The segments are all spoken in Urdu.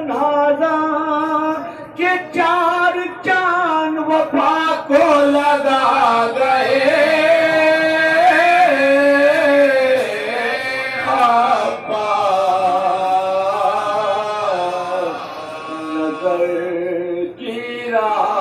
نازا کہ چار چاند وفا کو لگا گئے نظر کی راہ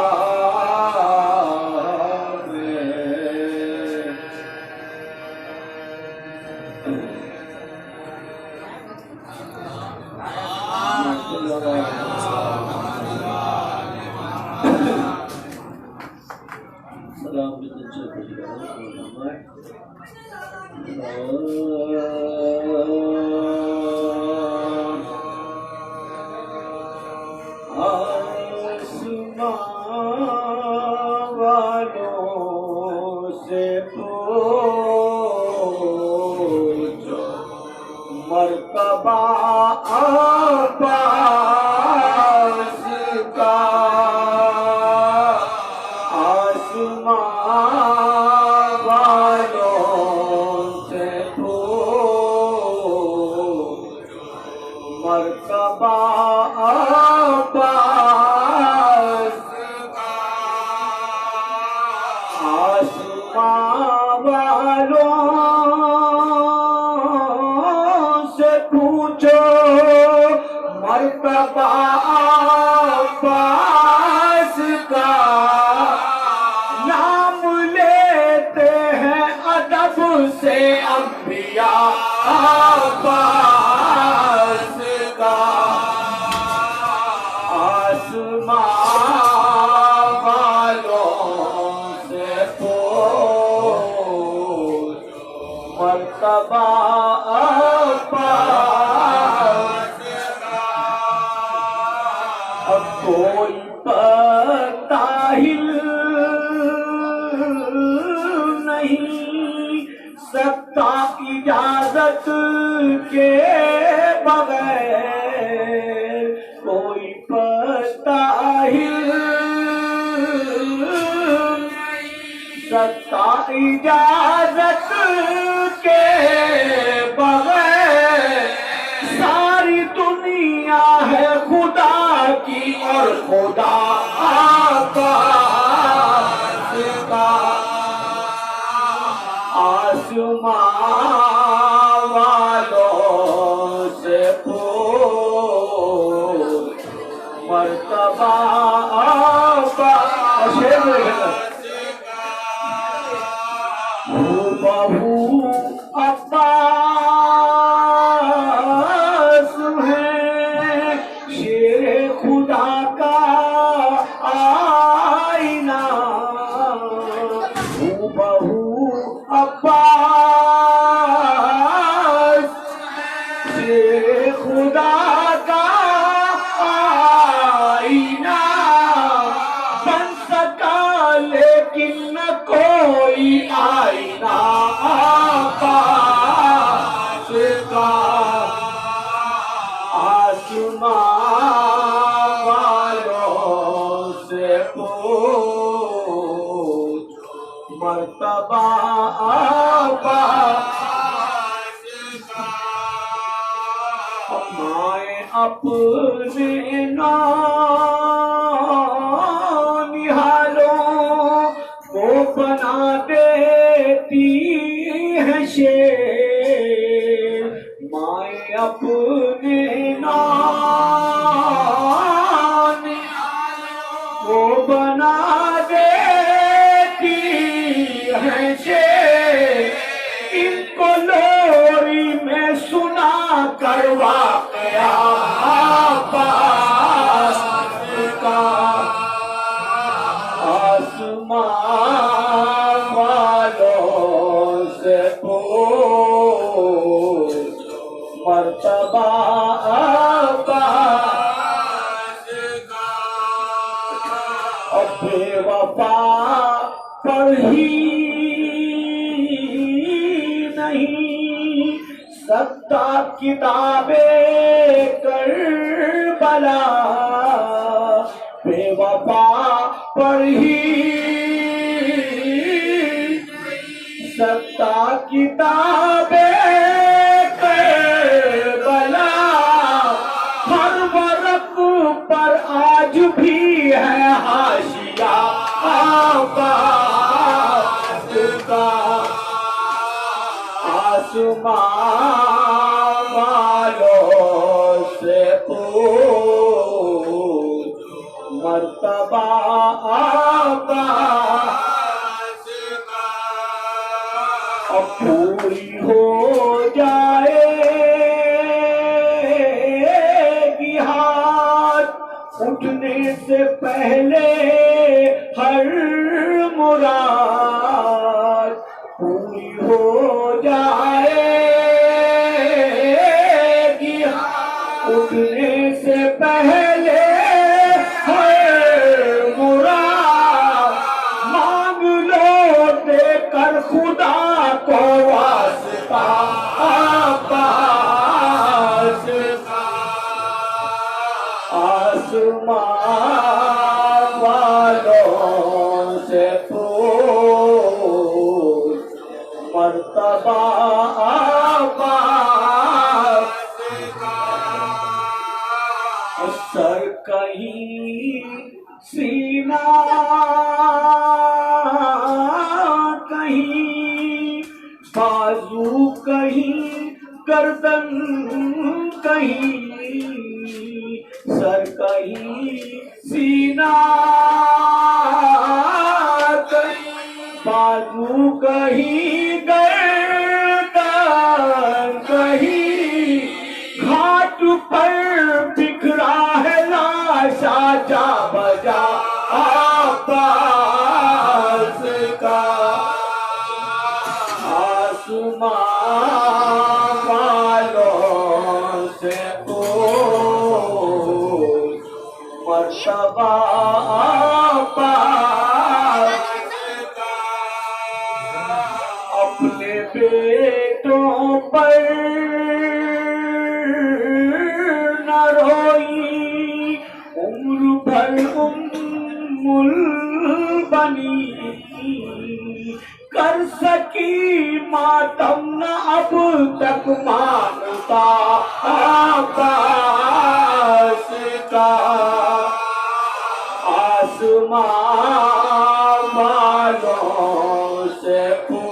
آسمان والوں سے پوچھو مرتبہ عباس کا آسمان والوں سے پوچھو مرتبہ عباس کا آسمان والوں سے پوچھو مرتبہ عباس کا نام لیتے ہیں ادب سے انبیاء عباس کا آسمان والوں سے پوچھ مرتبہ عباس کا اب کوئی پتہ ہل نہیں سکتا اجازت کے بغیر کوئی پتہ ہل نہیں سکتا اجازت کے بغیر ساری دنیا ہے خدا کی اور خدا عباس کا آسمان والوں سے پوچھ مرتبہ عباس بہو عباس ہے شیر خدا کا آئینہ بہو عباس شیر خدا کا آئینہ بن سکا لیکن نہ کوئی آئینہ عباس کا آسمان والوں سے پوچھ مرتبہ عباس کا مائیں اپنے نانہالوں کو بنا دیتی ہیں شیر مائیں اپنے نانہالوں کو بنا دیتی ہیں شیر ان کو لوری میں سنا کر واقعہ عباس کا آسمان والوں سے پوچھ مرتبہ عباس کا بے وفا پر ہی نہیں سکتا کتاب کربلا بے وفا پر ہی سکتا کتاب کربلا ہر بھی ہے حاشیہ عباس کا آسمان والوں سے پوچھ مرتبہ عباس کا اب پوری ہو جائے گی ہاتھ اٹھنے سے پہلے ہر مراد پوری ہو جائے گی اٹھنے سے پہلے ہر مراد مانگ لو دے کر خدا کو واسطہ عباس کا آسمان والوں سے پوچھ مرتبہ عباس کا سر کہیں سینہ کہیں بازو کہیں گردن کہیں سر کہیں سینہ کہیں بازو کہیں گردن کہیں گھاٹ پر بکھرا ہے لاشا جا بجا عباس کا آسمان والوں سے پوچھ مرتبہ عباس کا اپنے بیٹوں پر نہ روئی عمر بھر البنی کر سکی ماتم نہ اب تک مانتا عباس کا آسمان والوں سے پوچھ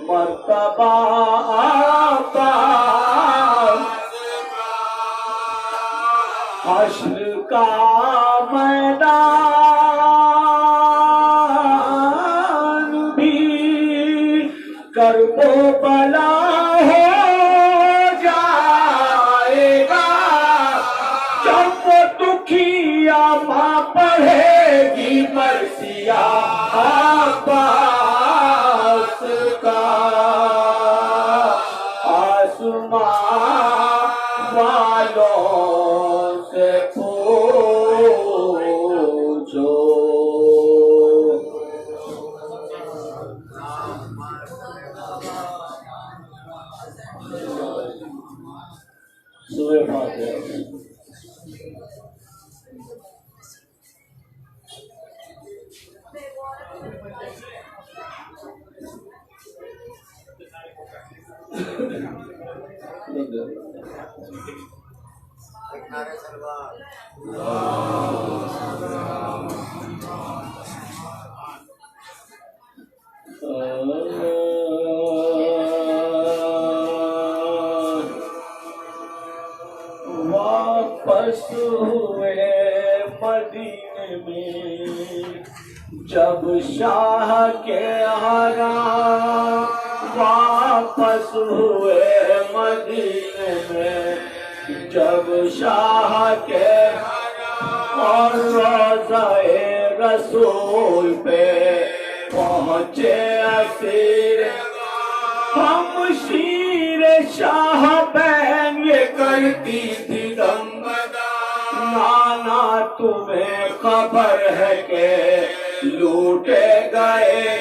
مرتبہ عباس کا حشر کا میدان بھی کرب و بلا ہو جائے گا جب وہ دکھیا ماں پڑھے گی مرثیہ عباس کا آسمان والوں سے پوچھو سورہ فاتحہ واپس ہوئے مدینے میں جب شاہ کے حرام واپس ہوئے مدینے میں جب شاہ کے اور روضہ رسول پہ پہنچے اسیر ہم شیر شاہ بہن یہ کرتی تھی دم نانا تمہیں خبر ہے کہ لوٹے گئے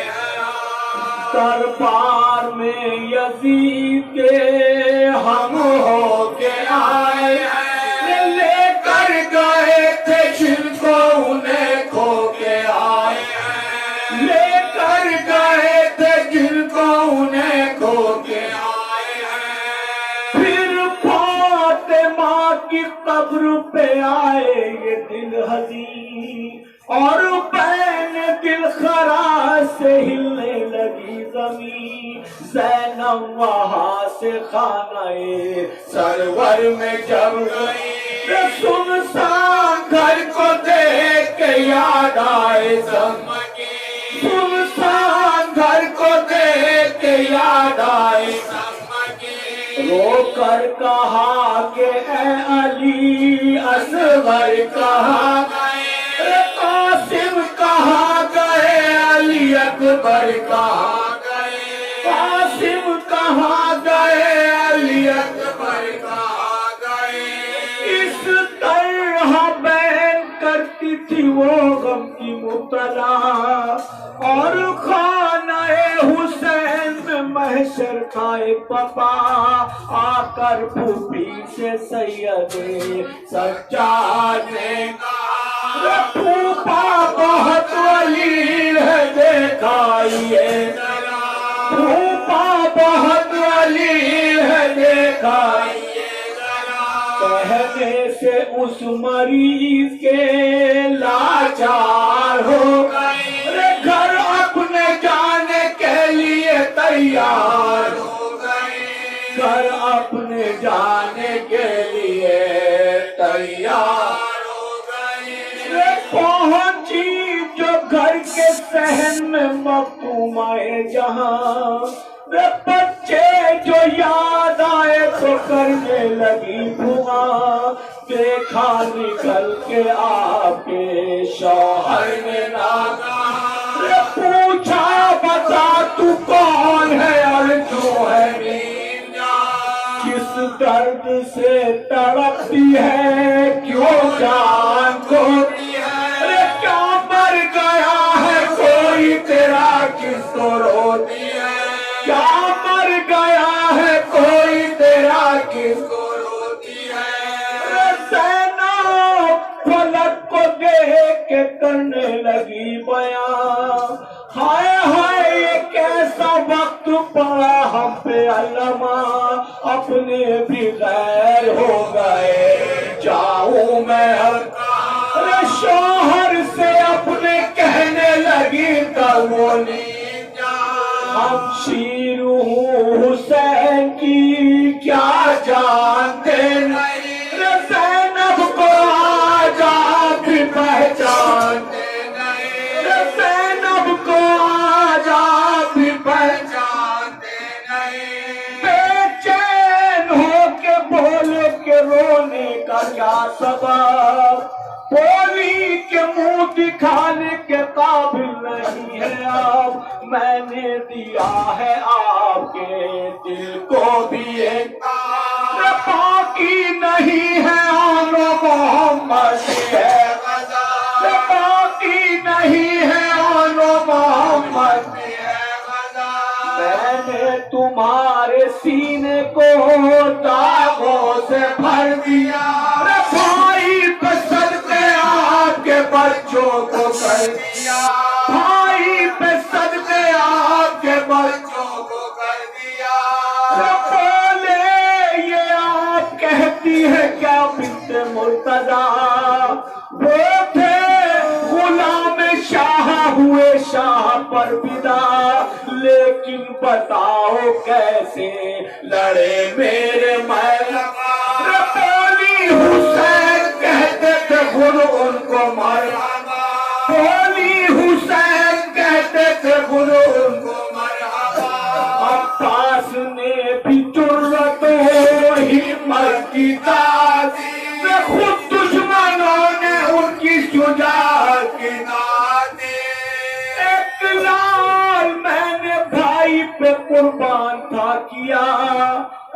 دربار میں یزید کے ہم ہو کے آئے لے کر گئے تھے جن کو انہیں کھو کے آئے لے کر گئے تھے جن کو انہیں کھو کے آئے پھر فاطمہ کی قبر پہ آئے یہ دل حزین، اور بین دل خراش سے ہلنے لگی زمین، زینب وہاں سے خانہ سرور میں جب گئی، سنسان گھر کو دیکھ کے یاد آئے زماں کی، سنسان گھر کو دیکھ کے یاد آئے زماں کی، رو کر کہا کہ اے علی اصغر کہاں گئے، قاسم کہاں گئے، علی اکبر کہاں گئے، قاسم کہاں گئے، علی اکبر کہاں گئے، اس طرح بیان کرتی تھی وہ غم کی مبتلا، اور خانہ حسین میں محشر کا ایک پپا آ کر پھوپھی سے سید سجاد نے کہا، پھوپا بہت ولیل ہے دیکھائیے ذرا، پھوپا بہت ولیل ہے دیکھائیے ذرا، کہنے سے اس مریض کے لاچار ہو گئے، گھر اپنے جانے کے لیے تیار ہو گئے، گھر اپنے جانے کے لیے تیار ہو گئے، پہنچی جو گھر کے صحن میں مختومۂ جہاں، بچے جو یاد آئے تو کرنے لگی دعا، دیکھا نکل کے آپ کے شوہر نے ناگہاں، پوچھا بتا تو کون ہے اور جو ہے میرا، کس درد سے تڑپتی ہے کیوں جان کھوتی ہے، کیا مر گیا ہے کوئی تیرا کس کو روتی ہے، کیا مر گیا ہے کوئی تیرا کس کو روتی ہے، زینب فلک کو دیکھ کے کرنے لگی بیان، ہائے ہائے یہ کیسا وقت پڑا ہم پہ علما، اپنے بھی غیر ہو گئے جاؤں میں شوہر سے اپنے کہنے لگی کبولی، ہم شیر ہوں حسین کی کیا جانتے نہیں، زینب کو آج آپ پہچانتے نہیں، زینب کو آج آپ پہچانتے نہیں، بے چین ہو کے بولے کہ رونے کا کیا سبب، بولی کہ منہ دکھانے کے قابل نہیں ہے اب، میں نے دیا ہے آپ کے دل کو بھی ایک باقی نہیں ہے آن محمد ہے غزہ، باقی نہیں ہے آن محمد ہے غزہ، میں نے تمہارے سینے کو داغوں سے بھر دیا، بھائی پہ صدقے آپ کے بچوں کو کر دیا، بھائی پہ صدقے آپ کے بچوں کو کر دیا، بولے یہ آپ کہتی ہے کیا بنت مرتضیٰ، وہ تھے غلام شاہ ہوئے شاہ پر فدا، لیکن بتاؤ کیسے لڑے میرے محلہ، بولی حسین کہتے تھے خود ان کو مرحبا، بولی حسین کہتے تھے خود ان کو مرحبا، عباس نے بھی جرت و ہمت کی تعظیم، خود دشمنوں نے ان کی شجاعت کی تعظیم، ایک لال میں نے بھائی پہ قربان تھا کیا،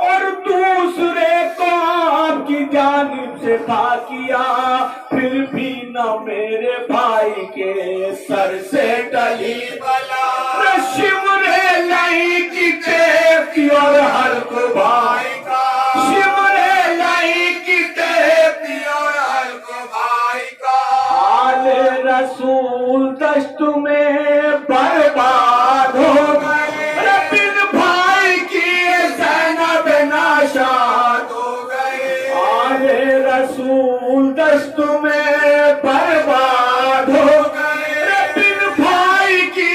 اور دوسرے کو آپ کی جانب سے تھا کیا، پھر بھی نہ میرے بھائی کے سر سے ٹلی بلا، شمرے لائی کی تیفتی اور حلق بھائی کا، شمرے لائی کی تیفتی اور حلق بھائی کا، آل رسول دشت میں برباد ہو گئے، بن بھائی کی زینب ناشاد ہو گئے، آل دست میں برباد ہو گئے، بن بھائی کی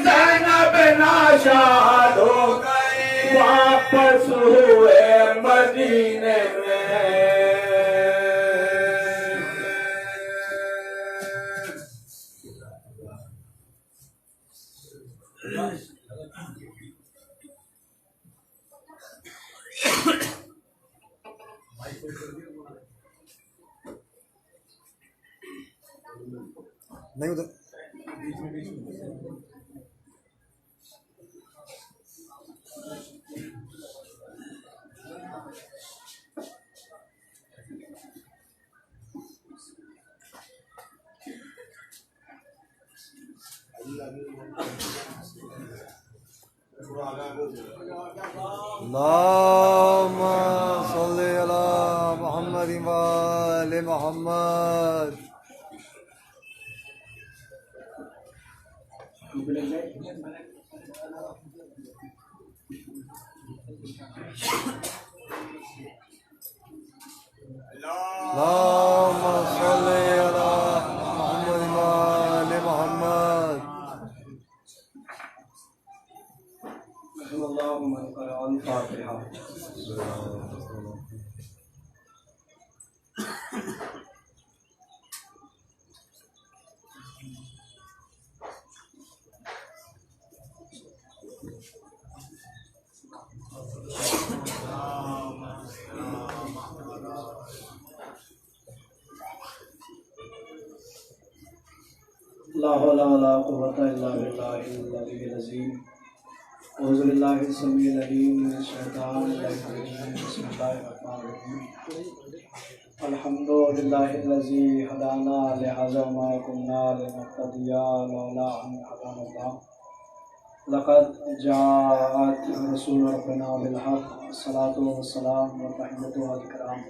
زینب ناشاد ہو گئے، واپس ہوئے مدینے میں۔ نہیں ادھر اللهم صل على محمد وآل محمد۔ اللهم صل على محمد وآل محمد۔ اللهم قرأ الفاتحة۔ لا حول ولا قوة إلا بالله العلي العظيم۔ أعوذ بالله السميع العليم من الشيطان الرجيم، بسم الله الرحمن الرحيم۔ الحمد لله الذي هدانا لهذا وما كنا لنهتدي لولا أن هدانا الله، لقد جاءت رسول ربنا بالحق، الصلاة والسلام والتحية والإكرام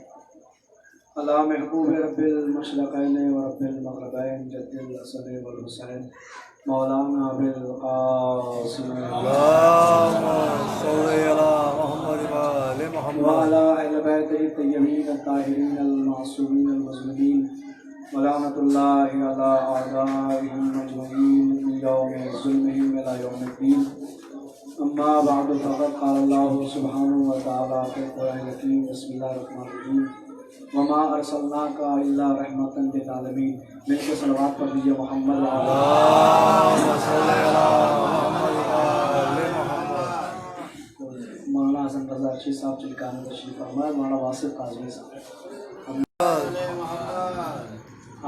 على محبوب رب المشرقين ورب المغربين، جد الحسن والحسين مولانا بالقاسم، اللهم صل على محمد وآل محمد وعلى أهل بيته الطيبين الطاهرين المعصومين المظلومين، ولعنة الله على أعدائهم أجمعين من يوم ظلمهم إلى يوم الدين۔ أما بعد، فقد قال الله سبحانه وتعالى في القرآن الكريم، بسم الله الرحمن الرحيم، وما ارسلناک الا رحمۃ للعالمین۔ مل کے صلوات پڑھ لیجیے محمد اللهم صل على محمد وآل محمد۔ مولانا حسن رضا اچھی صاحب چلکانے تشریف فرمائے، مولانا واصف قاضمی صاحب۔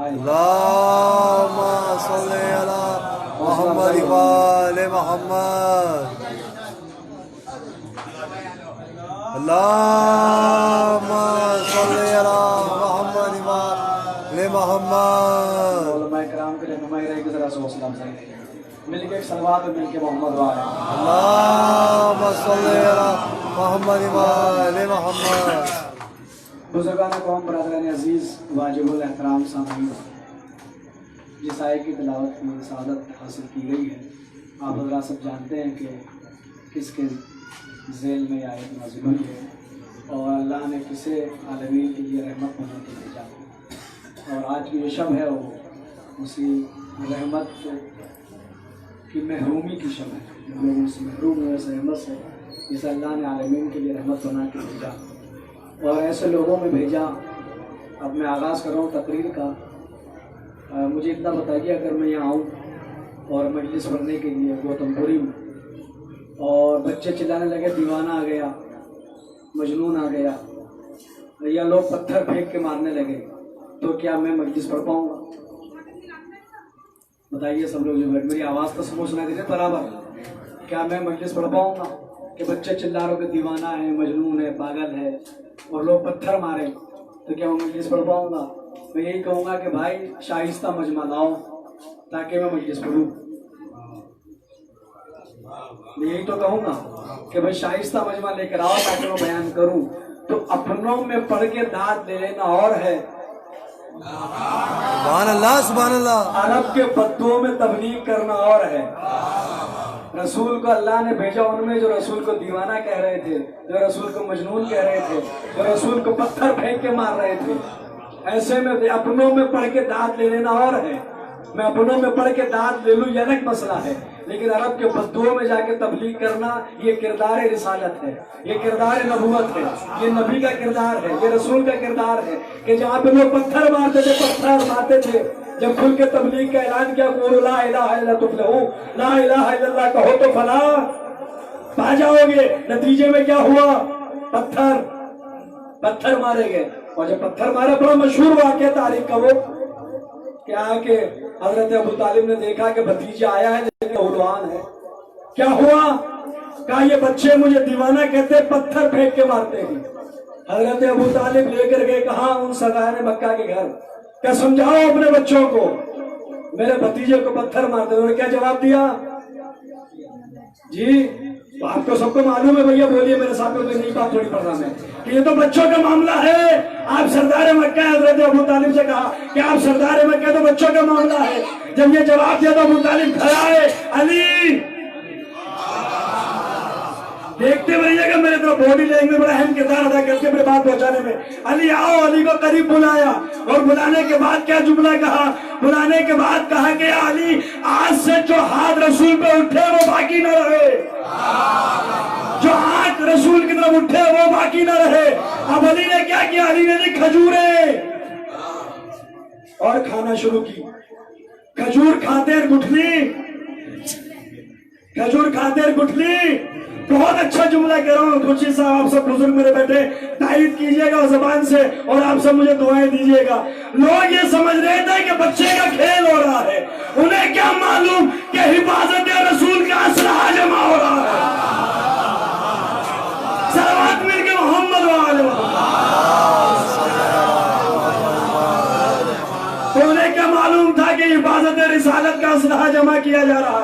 اللهم صل على محمد وآل محمد۔ اللهم صل على محمد وآل محمد۔ علماء کرام کے رہنمائی رہے کہ ذرا سو سلام سے مل کے ایک صلوات اور مل کے محمد وآلہ۔ اللهم صل على محمد وآل محمد۔ بزرگان قوم، برادران عزیز، واجب الاحترام سامعین، جس آیت کی تلاوت میں سعادت حاصل کی گئی ہے، آپ حضرات سب جانتے ہیں کہ کس کے ذیل میں یہ آیت نازل ہوئی ہے، اور اللہ نے کسے عالمین کے لیے رحمت بنا کے بھیجا، اور آج کی جو شب ہے وہ اسی رحمت کی محرومی کی شب ہے۔ لوگوں سے محروم ہوئے اس رحمت سے جسے اللہ نے عالمین کے لیے رحمت بنا کے بھیجا، اور ایسے لوگوں میں بھیجا۔ اب میں آغاز کر رہا ہوں تقریر کا۔ مجھے اتنا بتائیے، اگر میں یہاں آؤں اور مجلس پڑھنے کے لیے گوتم پوری میں، اور بچے چلانے لگے دیوانہ آ گیا، مجنون آ گیا، یا لوگ پتھر پھینک کے مارنے لگے، تو کیا میں مجلس پڑھ پاؤں گا؟ بتائیے سب لوگ جو میری آواز تو سمجھ سنا دیتے برابر، کیا میں مجلس پڑھ پاؤں گا کہ بچے چلا رہے کہ دیوانہ ہے، مجنون ہے، پاگل ہے، اور لوگ پتھر مارے، تو کیا میں مجلس پڑھ پاؤں گا؟ میں یہی کہوں گا کہ بھائی شائستہ مجمع لاؤ تاکہ میں مجلس پڑھوں۔ میں یہی تو کہوں گا کہ بھائی شائستہ مجمع لے کر آؤ تاکہ میں بیان کروں۔ تو اپنوں میں پڑھ کے داد لے لینا اور ہے، سبحان اللہ سبحان اللہ، عرب کے بدوؤں میں تبلیغ کرنا اور ہے۔ رسول کو اللہ نے بھیجا ان میں جو رسول کو دیوانہ کہہ رہے تھے، جو رسول کو مجنون کہہ رہے تھے، جو رسول کو پتھر پھینک کے مار رہے تھے، ایسے میں اپنوں میں پڑھ کے دانت لے لینا اور ہے، میں اپنوں میں پڑھ کے دانت لے لوں یہ الگ مسئلہ ہے، لیکن عرب کے بدوؤں میں جا کے تبلیغ کرنا یہ کردار رسالت ہے، یہ کردار نبوت ہے، یہ نبی کا کردار ہے، یہ رسول کا کردار ہے کہ جہاں پہ لوگ پتھر مارتے تھے جب کھل کے تبلیغ کا اعلان کیا قولوا لا الہ الا اللہ تفلحون، لا الہ الا اللہ کہو تو فلاح پا جاؤ گے۔ نتیجے میں کیا ہوا؟ پتھر مارے گئے، اور جب پتھر مارے بڑا مشہور واقعہ تاریخ کا وہ کیا کہ حضرت ابو طالب نے دیکھا کہ بھتیجا آیا ہے لیکن اولوان ہے، کیا ہوا؟ کہا یہ بچے مجھے دیوانہ کہتے پتھر پھینک کے مارتے ہیں۔ حضرت ابو طالب لے کر گئے کہاں؟ ان سردار مکہ کے گھر، کیا سمجھاؤ اپنے بچوں کو میرے بھتیجے کو پتھر مارتے۔ انہوں نے کیا جواب دیا؟ جی تو آپ کو سب کو معلوم ہے، بھیا بولیے، میرے ساتھ کوئی نئی بات تھوڑی پڑھ رہا میں کہ یہ تو بچوں کا معاملہ ہے۔ آپ سردار مکہ حضرت ابو طالب سے کہا کہ آپ سردار مکہ تو بچوں کا معاملہ ہے۔ جب یہ جواب دیا تو ابو طالب گھر آئے، علی دیکھتے رہیے گا میرے طرف باڈی لینگویج میں بڑا اہم کردار ادا کرتے اپنے بات پہنچانے میں۔ علی آؤ، علی کو قریب بلایا اور بلانے کے بعد کیا جملہ کہا؟ بلانے کے بعد کہا کہ علی آج سے جو ہاتھ رسول پہ اٹھے وہ باقی نہ رہے، جو ہاتھ رسول کی طرف اٹھے وہ باقی نہ رہے۔ اب علی نے کیا کیا؟ علی نے دی کھجوریں اور کھانا شروع کی۔ کھجور کھاتے گٹھلی بہت اچھا جملہ کہہ رہا ہوں، خوشی صاحب آپ سب بزرگ میرے بیٹے تائید کیجئے گا زبان سے، اور آپ سب مجھے دعائیں دیجئے گا۔ لوگ یہ سمجھ رہے تھے کہ بچے کا کھیل ہو رہا ہے، انہیں کیا معلوم کہ حفاظت رسول کا اسلحہ جمع ہو رہا ہے۔ صلوات مل کے محمد وآلہ تو انہیں کیا معلوم تھا کہ حفاظت رسالت کا اسلحہ جمع کیا جا رہا۔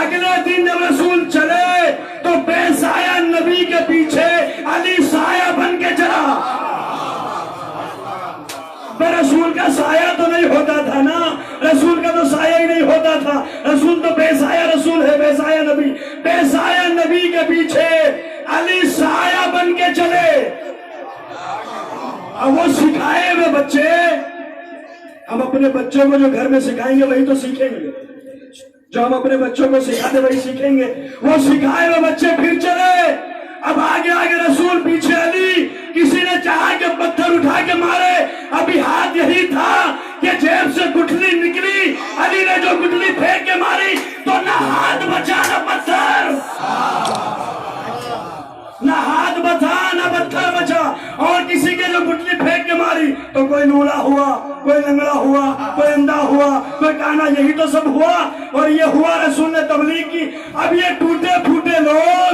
اگلے دن جب رسول چلے تو بے سایہ نبی کے پیچھے علی سایہ بن کے چلا۔ رسول کا سایہ تو نہیں ہوتا تھا نا، رسول کا تو سایہ ہی نہیں ہوتا تھا، رسول تو بے سایہ رسول ہے، بے سایہ نبی، بے سایہ نبی کے پیچھے علی سایہ بن کے چلے۔ اب وہ سکھائے ہوئے بچے، ہم اپنے بچوں کو جو گھر میں سکھائیں گے وہی تو سیکھیں گے، جو ہم اپنے بچوں کو سکھاتے وہی سیکھیں گے۔ وہ سکھائے ہوئے بچے پھر چلے، اب آگے آگے رسول، پیچھے علی۔ کسی نے چاہا کہ پتھر اٹھا کے مارے، ابھی ہاتھ یہی تھا کہ جیب سے گٹھلی نکلی، علی نے جو گٹھلی پھینک کے ماری تو نہ ہاتھ بچا نہ پتھر، نہ ہاتھ بچا نہ پتھر بچا۔ اور کسی کے جو گٹھلی پھینک کے ماری تو کوئی لولا ہوا، کوئی لنگڑا ہوا، کوئی اندھا ہوا، کوئی کانا، یہی تو سب ہوا۔ اور یہ ہوا رسول نے تبلیغ کی۔ اب یہ ٹوٹے پھوٹے لوگ،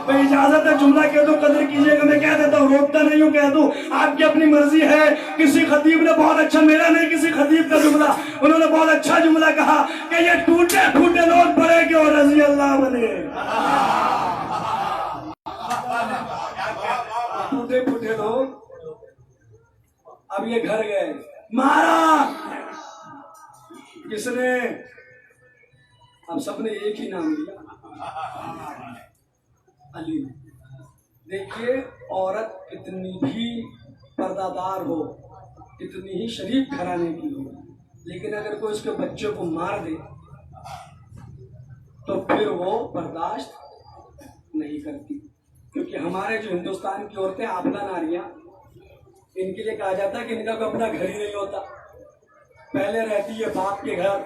میں اجازت ہے جملہ کہہ دوں، قدر کیجئے گا، میں کہہ دیتا ہوں، روکتا نہیں ہوں، کہہ دوں، آپ کی اپنی مرضی ہے۔ کسی خطیب نے بہت اچھا، میرا نہیں کسی خطیب کا جملہ، انہوں نے بہت اچھا جملہ کہا کہ یہ ٹوٹے پھوٹے لوگ بڑے کہ اور رضی اللہ بنے۔ ٹوٹے پھوٹے لوگ اب یہ گھر گئے، مارا کس نے؟ اب سب نے ایک ہی نام لیا، علی نے۔ دیکھیے عورت کتنی بھی پردہ دار ہو، کتنی ہی شریف گھرانے کی ہو، لیکن اگر کوئی اس کے بچوں کو مار دے تو پھر وہ برداشت نہیں کرتی، کیونکہ ہمارے جو ہندوستان کی عورتیں آبلہ ناریاں، ان کے لیے کہا جاتا ہے کہ ان کا کوئی اپنا گھر ہی نہیں ہوتا۔ پہلے رہتی ہے باپ کے گھر،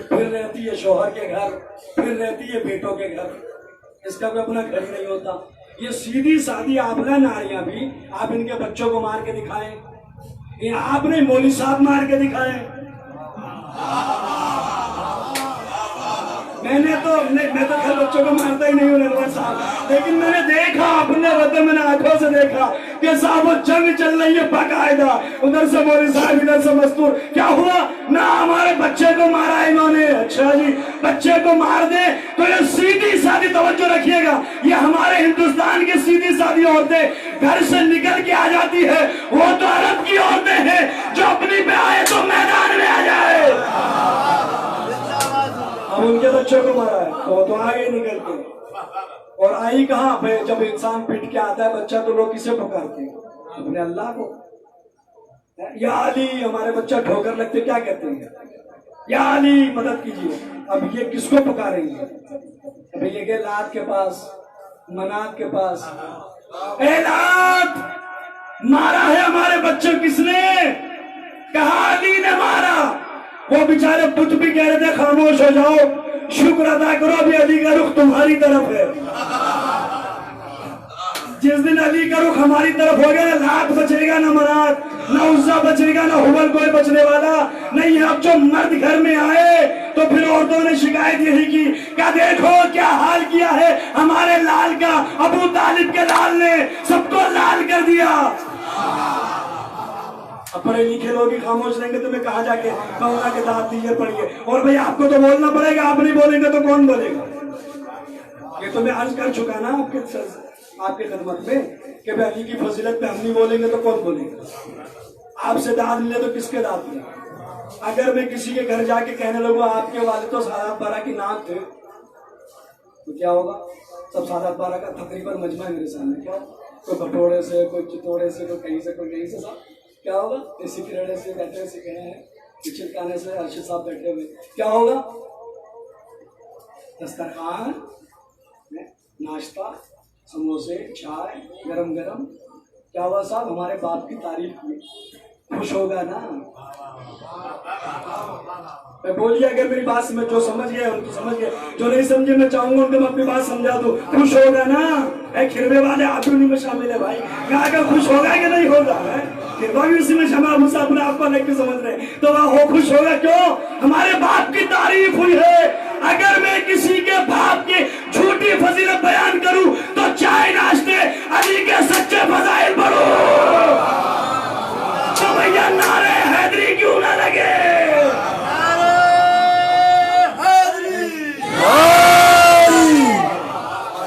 پھر رہتی ہے شوہر کے گھر، پھر رہتی ہے بیٹوں کے گھر، اس کا کوئی اپنا گھر ہی نہیں ہوتا۔ یہ سیدھی سادھی آبلہ ناریاں بھی آپ ان کے بچوں کو مار کے دکھائیں، یہ آپ نے مولوی صاحب مار کے دکھائیں۔ میں تو گھر بچوں کو مارتا ہی نہیں ہوں نروان صاحب، لیکن میں نے دیکھا اپنے وطن میں نے آنکھوں سے دیکھا کہ صاحب وہ جنگ چل رہی ہے باقاعدہ، ادھر سے مولوی صاحب ادھر سے مستور۔ کیا ہوا؟ نہ ہمارے بچے کو مارا انہوں نے، اچھا جی بچے کو مار دے تو یہ سیدھی سادھی، توجہ رکھیے گا، یہ ہمارے ہندوستان کی سیدھی سادھی عورتیں گھر سے نکل کے آ جاتی ہے، وہ تو عرب کی عورتیں ہیں جو اپنی پہ آئے تو میدان میں آ جائے۔ اب ان کے بچوں کو مارا ہے تو وہ تو آگے نکلتے، اور آئی کہاں؟ جب انسان پٹ کے آتا ہے بچہ تو لوگ کسے پکارتے ہیں؟ اپنے اللہ کو۔ یا علی ہمارے بچہ ٹھوکر لگتے کیا کہتے ہیں؟ یا علی مدد کیجیے. اب یہ کس کو پکاریں گے؟ ابھی یہ گئے لات کے پاس، منات کے پاس. اے لات، مارا ہے ہمارے بچوں کس نے؟ کہا علی نے مارا. وہ بیچارے بت بھی کہہ رہے تھے خاموش ہو جاؤ، شکر ادا کرو ابھی علی کا رخ تمہاری طرف ہے. جس دن علی کا رخ ہماری طرف ہو گیا نہ لات بچے گا، نہ منات، نہ عزا بچے گا، نہ ہبل کوئی بچنے والا نہیں. اب جو مرد گھر میں آئے تو پھر عورتوں نے شکایت یہی کی کہ دیکھو کیا حال کیا ہے ہمارے لال کا. ابو طالب کے لال نے سب کو لال کر دیا. اب پڑھے لکھے لوگ ہی خاموش رہیں گے تمہیں کہاں جا کے کہوں کے دانت دیجیے پڑھیے. اور بھئی آپ کو تو بولنا پڑے گا، آپ نہیں بولیں گے تو کون بولے گا؟ یہ تو میں عرض کر چکا نا آپ کی خدمت میں کہ بھئی علی کی فضیلت پہ ہم نہیں بولیں گے تو کون بولے گا؟ آپ سے داد لے تو کس کے داد لے؟ اگر میں کسی کے گھر جا کے کہنے لگوں آپ کے والد تو سادات بارہ کی ناک تھے تو کیا ہوگا؟ سب سادات بارہ کا تقریباً مجمع میرے سامنے. کیا کوئی بھٹوڑے سے، کوئی چتوڑے سے، کوئی کہیں سے، کوئی کہیں سے. صاحب کیا ہوگا؟ اسی کریڑے سے بیٹھے ہوئے کہے ہیں، چلکانے سے ارشد صاحب بیٹھے ہوئے کیا ہوگا؟ دسترخوان، ناشتہ، سموسے، چائے گرم گرم. کیا ہوا صاحب؟ ہمارے باپ کی تعریف ہوئی. خوش ہوگا نا؟ بولیے اگر میری بات سمجھ، جو سمجھ گئے ان کو سمجھ گئے، جو نہیں سمجھے میں چاہوں گا ان کو میں اپنی بات سمجھا دوں. خوش ہوگا نا؟ اے کھروے والے آپ بھی میں شامل ہے بھائی. کہا کہ خوش ہوگا کہ نہیں ہوگا؟ کھروا بھی اسی میں شامل، مجھ سے اپنے آپ کو لگ کے سمجھ رہے تو وہ خوش ہوگا. کیوں؟ ہمارے باپ کی تعریف ہوئی ہے. اگر میں کسی کے باپ کی جھوٹی فضیلت بیان کروں تو چائے ناشتے علی کے سچے فضائل پڑھوں تو بھیا نعرے حیدری کیوں نہ لگے؟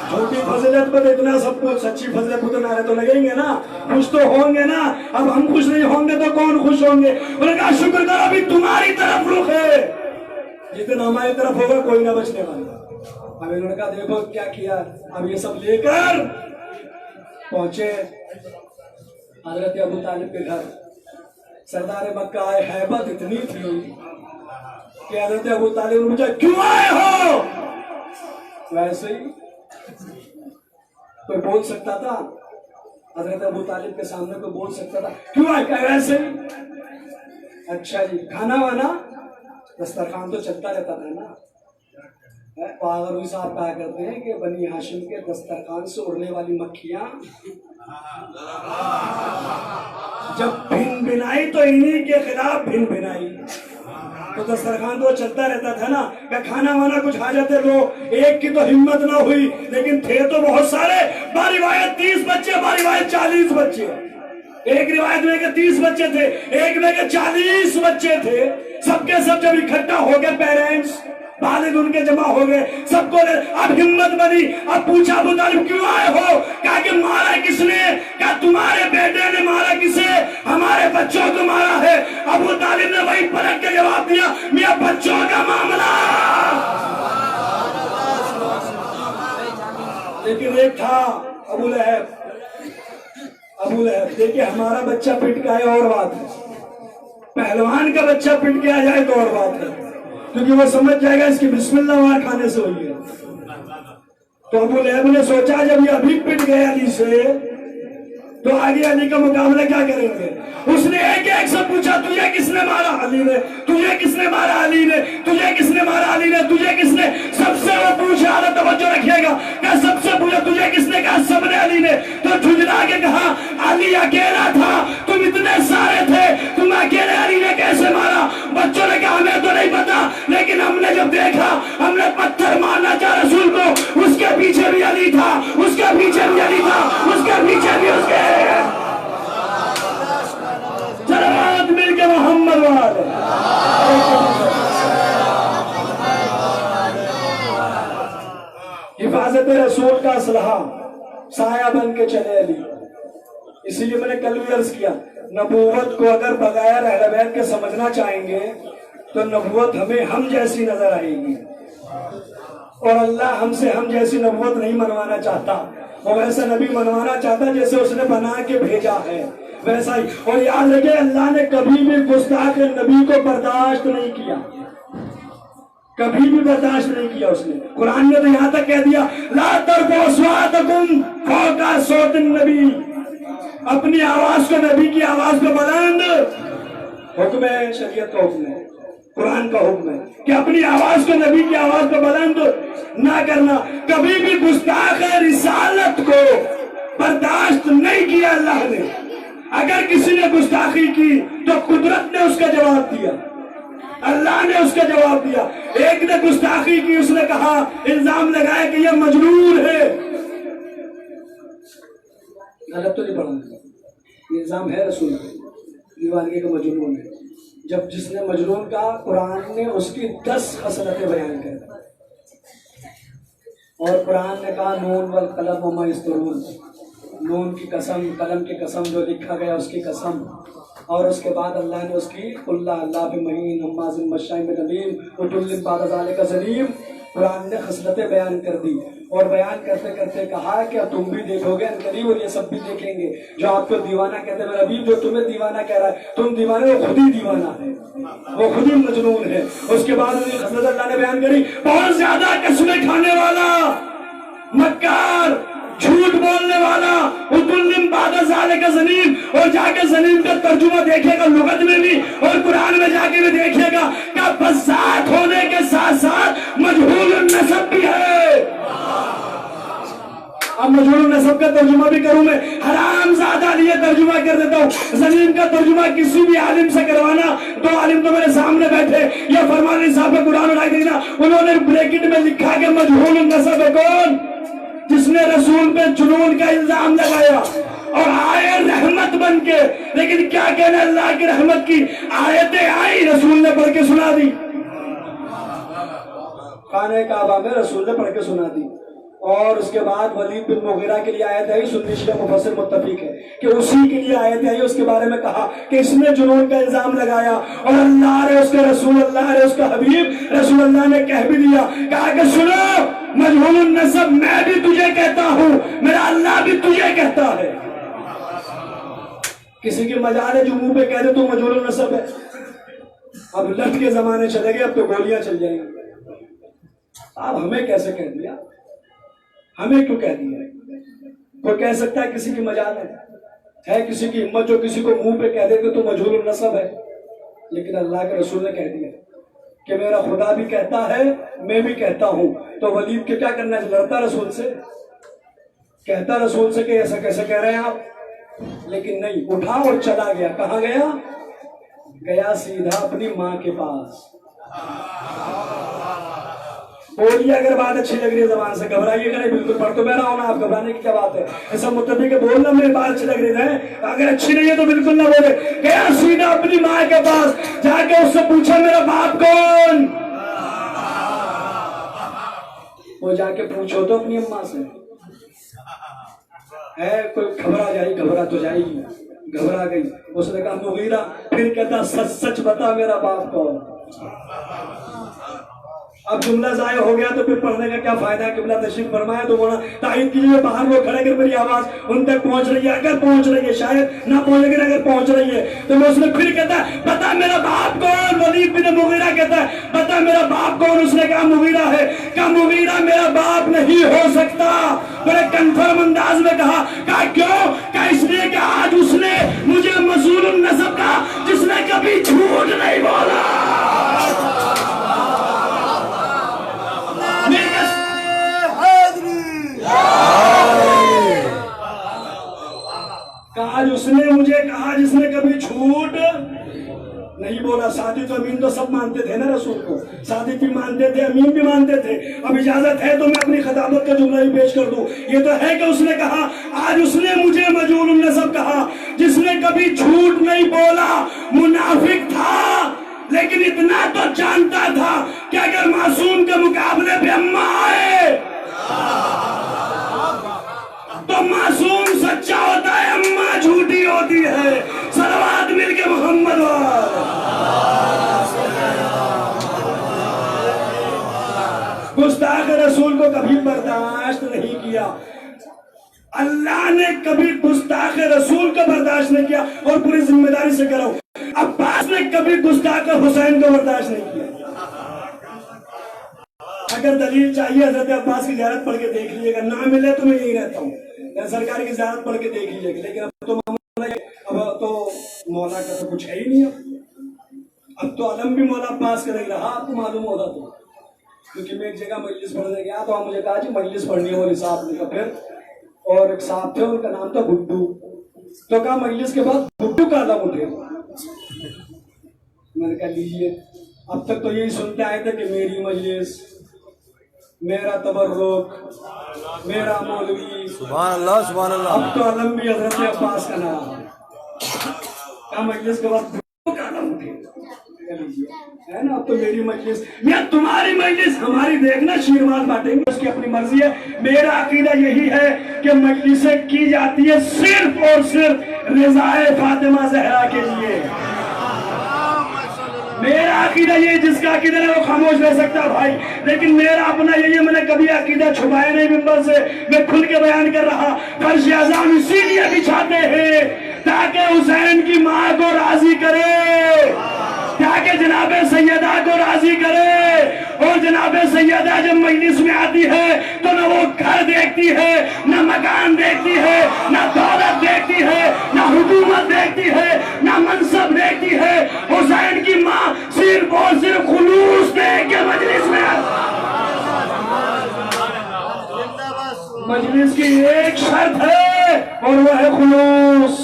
جھوٹی فضیلت پر اتنا سب کچھ، سچی فضیلت پر تو نعرے تو لگیں گے نا، خوش تو ہوں گے نا. اب ہم خوش نہیں ہوں گے تو کون خوش ہوں گے؟ انہوں نے کہا شکر کرو ابھی تمہاری طرف رخ ہے، جتنا ہماری طرف ہوگا کوئی نہ بچنے والا. اب انہوں نے کہا دیکھو کیا کیا. اب یہ سب لے کر پہنچے حضرت ابو طالب کے گھر. سردار مکہ آئے، ہیبت اتنی تھی کہ حضرت ابو طالب نے پوچھا کیوں آئے ہو؟ ویسے ہی کوئی بول سکتا تھا؟ حضرت ابو طالب کے سامنے کوئی بول سکتا تھا کیوں آئے؟ کہ ویسے ہی. اچھا جی، کھانا وانا؟ دسترخوان تو چلتا رہتا تھا نا. پاغروی صاحب کہا کرتے ہیں کہ بنی ہاشم کے دسترخوان سے اڑنے والی مکھیاں جب بھن بھنائی تو انہی کے خلاف بھن بھنائی. تو دسترخوان تو چلتا رہتا تھا نا. کہ کھانا وانا کچھ حاجت لو، ایک کی تو ہمت نہ ہوئی لیکن تھے تو بہت سارے. با روایت 30 بچے، با روایت 40 بچے. ایک روایت میں کہ 30 بچے تھے، ایک میں کہ 40 بچے تھے. سب کے سب جب اکٹھا ہو گئے، پیرنٹس والد ان کے جمع ہو گئے، سب کو اب ہمت بنی. اب پوچھا ابو طالب کیوں آئے ہو؟ کہا کہ مارا کس نے؟ کہا تمہارے بیٹے نے مارا کسے؟ ہمارے بچوں کو مارا ہے. ابو طالب نے وہی پلٹ کے جواب دیا میاں بچوں کا معاملہ. لیکن ایک تھا ابو لہب. ابو لہب دیکھیں ہمارا بچہ پٹ کے آئے اور بات ہے، پہلوان کا بچہ پٹ کے آ جائے تو اور بات ہے، کیونکہ وہ سمجھ جائے گا اس کی بسم اللہ وہاں کھانے سے ہوئی ہے. تو ابو لہب نے سوچا جب یہ ابھی پٹ گئے علی سے تو آگے علی کا مقابلہ کیا کریں گے. اس نے ایک ایک سے پوچھا تجھے کس نے مارا؟ علی نے. تجھے کس نے مارا؟ علی نے. تجھے کس نے مارا؟ علی نے. تجھے کس نے؟ سب سے وہ پوچھا، توجہ رکھیے گا، کہ سب سے پوچھا تجھے کس نے؟ کہا سب نے. علی نے. تو جھجلا کے کہا علی اکیلا تھا، تم اتنے سارے تھے، تم اکیلے علی نے کیسے مارا؟ بچوں نے کہا ہمیں تو نہیں پتا، لیکن ہم نے جب دیکھا ہم نے پتھر مارنا چاہا رسول کو، اس کے پیچھے بھی علی تھا، اس کے پیچھے بھی علی تھا، اس کے پیچھے بھی اس کے. چلو مل کے محمد والے. حفاظت رسول کا اسلحہ سایہ بن کے چلے علی. اسی لیے میں نے کل بھی عرض کیا، نبوت کو اگر بغیر اہل بیت کے سمجھنا چاہیں گے تو نبوت ہمیں ہم جیسی نظر آئے گی، اور اللہ ہم سے ہم جیسی نبوت نہیں منوانا چاہتا. وہ ویسا نبی بنوانا چاہتا جیسے اس نے بنا کے بھیجا ہے ویسا ہی. اور یاد رکھے اللہ نے کبھی بھی گستاخ نبی کو برداشت نہیں کیا, کبھی بھی برداشت نہیں کیا اس نے. قرآن نے تو یہاں تک کہہ دیا لا ترفعوا اصواتکم فوق صوت النبی, اپنی آواز کو نبی کی آواز پہ بلند. حکم ہے, شریعت کا حکم ہے, قرآن کا حکم ہے کہ اپنی آواز کو نبی کی آواز پہ بلند نہ کرنا. کبھی بھی گستاخ رسالت کو برداشت نہیں کیا اللہ نے. اگر کسی نے گستاخی کی تو قدرت نے اس کا جواب دیا, اللہ نے اس کا جواب دیا. ایک نے گستاخی کی, اس نے کہا, الزام لگایا کہ یہ مجنون ہے. غلط تو نہیں پڑھا, الزام ہے رسول دیوانگی کا مجنون ہے. جب جس نے مجنون کہا, قرآن نے اس کی 10 خصلتیں بیان کر دی. اور قرآن نے کہا نون والقلم وما یسطرون, نون کی قسم, قلم کی قسم, جو لکھا گیا اس کی قسم. اور اس کے بعد اللہ نے اس کی اللہ بمہین ہماز مشاء بنمیم عتل بعد ذلک زنیم, قرآن نے خصلتیں بیان کر دی. اور بیان کرتے کرتے کہا کہ اب تم بھی دیکھو گے قریب, اور یہ سب بھی دیکھیں گے جو آپ کو دیوانہ کہتے ہیں. ابھی جو تمہیں دیوانہ کہہ رہا ہے, تم دیوانے, وہ خود ہی دیوانہ ہے, وہ خود ہی مجنون ہے. اس کے بعد خصلت اللہ نے بیان کری, بہت زیادہ قسمیں کھانے والا, مکار, جھوٹ بولنے والا, عتل بعد ذلک زنیم. اور جا کے زنیم کا ترجمہ دیکھے گا لغت میں بھی, اور قرآن میں جا کے بھی دیکھے گا کہ بذات ہونے کے ساتھ ساتھ مجہول النسب بھی ہے. اب مجہول النسب کا ترجمہ بھی کروں میں, حرام زادہ لیے ترجمہ کر دیتا ہوں. زمین کا ترجمہ کسی بھی عالم سے کروانا, 2 عالم تو میرے سامنے بیٹھے, یہ فرمان صاحب کا قرآن اٹھائی دینا, انہوں نے بریکٹ میں لکھا کہ مجہول النسب ہے کون, جس نے رسول پہ جنون کا الزام لگایا اور آئے رحمت بن کے. لیکن کیا کہنا اللہ کی رحمت کی, آیتیں آئی, رسول نے پڑھ کے سنا دی, خانہ کعبہ میں رسول نے پڑھ کے سنا دی. اور اس کے بعد ولید بن مغیرہ کے لیے آیت آئی, سنی شیعہ مفسر متفق ہے کہ اسی کے لیے آیت آئی. اس کے بارے میں کہا کہ اس نے جنون کا الزام لگایا, اور اللہ نے اس کے رسول, اللہ نے اس کا حبیب رسول اللہ نے کہہ بھی دیا, کہا کہ سنو مجہول النسب میں بھی تجھے کہتا ہوں, میرا اللہ بھی تجھے کہتا ہے. کسی کی مجال ہے جو منہ پہ کہہ دے تو مجہول النسب ہے. اب لٹ کے زمانے چلے گئے, اب تو گولیاں چل جائیں گی. اب ہمیں کیسے کہہ دیا, ہمیں کیوں کہہ دیا؟ کوئی کہہ سکتا ہے کسی کی مجال ہے کسی کی ہمت جو کسی کو منہ پہ کہہ دے کہ تو مجہول النسب ہے. لیکن اللہ کے رسول نے کہہ دیا کہ میرا خدا بھی کہتا ہے, میں بھی کہتا ہوں. تو ولید کے کیا کرنا ہے, لڑتا رسول سے, کہتا رسول سے کہ ایسا کیسے کہہ رہے ہیں آپ. لیکن نہیں, اٹھا اور چلا گیا. کہاں گیا؟ گیا سیدھا اپنی ماں کے پاس. بولیے اگر بات اچھی لگ رہی ہے زبان سے, گھبرائیے گا نہیں, بالکل پڑھ تو میں رہا ہوں نا, آپ گھبرانے کی کیا بات ہے. ایسا متفق ہے بولنا میری بات اچھی لگ رہی ہے, اگر اچھی نہیں ہے تو بالکل نہ بولے. گیا سیدھا اپنی ماں کے پاس, جا کے اس سے پوچھا میرا باپ کون. وہ جا کے پوچھو تو اپنی اماں سے, ہے کوئی گھبرا جائے, گھبرا تو جائے گی, گھبرا گئی. اس نے کہا مغیرہ, پھر کہتا سچ سچ بتا میرا باپ کون. اب جملہ ضائع ہو گیا تو پھر پڑھنے کا کیا فائدہ ہے. قبلہ تشریف فرمایا تو بولا تائید کیجیے, باہر وہ کھڑے کر میری آواز ان تک پہنچ رہی ہے, اگر پہنچ رہی ہے, شاید نہ پہنچ, لیکن اگر پہنچ رہی ہے تو میں اس نے پھر کہتا ہے بتا میرا باپ کون. ولید بن مغیرہ کہتا ہے بتا میرا باپ کون. اس نے کہا مغیرہ ہے. کہا مغیرہ میرا باپ نہیں ہو سکتا. بڑے کنفرم انداز میں کہا کیوں؟ کہا اس لیے کہ آج اس نے مجھے مجہول النسب کہا جس نے کبھی جھوٹ نہیں بولا. آج اس نے مجھے کہا جس نے کبھی جھوٹ نہیں بولا. صادق امین تو سب مانتے تھے نا رسول کو, صادق بھی مانتے تھے, امین بھی مانتے تھے. اب اجازت ہے تو میں اپنی خطابت کا جملہ بھی پیش کر دوں. یہ تو ہے کہ اس نے کہا آج اس نے مجھے مجہول النسب کہا جس نے کبھی جھوٹ نہیں بولا. منافق تھا لیکن اتنا تو جانتا تھا کہ اگر معصوم کے مقابلے پہ اماں آئے تو معصوم سچا ہوتا ہے, اماں جھوٹی ہوتی ہے. صلوات مل کے محمد گستاخ رسول کو کبھی برداشت نہیں کیا. اللہ نے کبھی گستاخ رسول کو برداشت نہیں کیا اور پوری ذمہ داری سے کرو. عباس نے کبھی گستاخ حسین کو برداشت نہیں کیا. اگر دلیل چاہیے حضرت عباس کی زیارت پڑھ کے دیکھ لیجیے گا, نہ ملے تو میں یہی رہتا ہوں, سرکار کی زیارت پڑھ کے دیکھ لیجیے گا. لیکن اب تو مولا کا تو کچھ ہے ہی نہیں. اب تو علم بھی مولا عباس کا نہیں رہا, آپ کو معلوم ہوتا تو. کیونکہ میں ایک جگہ مجلس پڑھنے گیا تو مجھے کہا جی مجلس پڑھنی ہے مولوی صاحب نے. پھر اور ایک صاحب تھے, ان کا نام تھا گڈو. تو کہا مجلس کے بعد گڈو کا علم اٹھے. میں نے کہا لیجیے, اب تک تو یہی سنتے آئے تھے کہ میری مجلس, میرا تبرک, میرا مولوی. سبحان اللہ سبحان اللہ. اب تو علم بھی حضرت عباس کا نام ہے. مجلس کے بعد کا علم اٹھے ہے نا. اب تو میری مجلس, یا تمہاری مجلس ہماری دیکھنا, شیروان بانٹیں گے, اس کی اپنی مرضی ہے. میرا عقیدہ یہی ہے کہ مجلسیں کی جاتی ہے صرف اور صرف رضائے فاطمہ زہرا کے لیے. میرا عقیدہ یہ, جس کا عقیدہ ہے وہ خاموش رہ سکتا ہے بھائی, لیکن میرا اپنا یہی ہے, میں نے کبھی عقیدہ چھپایا نہیں منبر سے, میں کھل کے بیان کر رہا. فرش اعظام اسی لیے بچھاتے ہیں تاکہ حسین کی ماں کو راضی کرے, تاکہ جناب سیدہ کو راضی کرے. اور جناب سیدہ جب مجلس میں آتی ہے تو نہ وہ گھر دیکھتی ہے, نہ مکان دیکھتی ہے, نہ دولت دیکھتی ہے, نہ حکومت دیکھتی ہے, نہ منصب دیکھتی ہے. حسین کی ماں صرف اور صرف خلوص دیکھ کے مجلس میں مجلس کی ایک شرط ہے اور وہ ہے خلوص.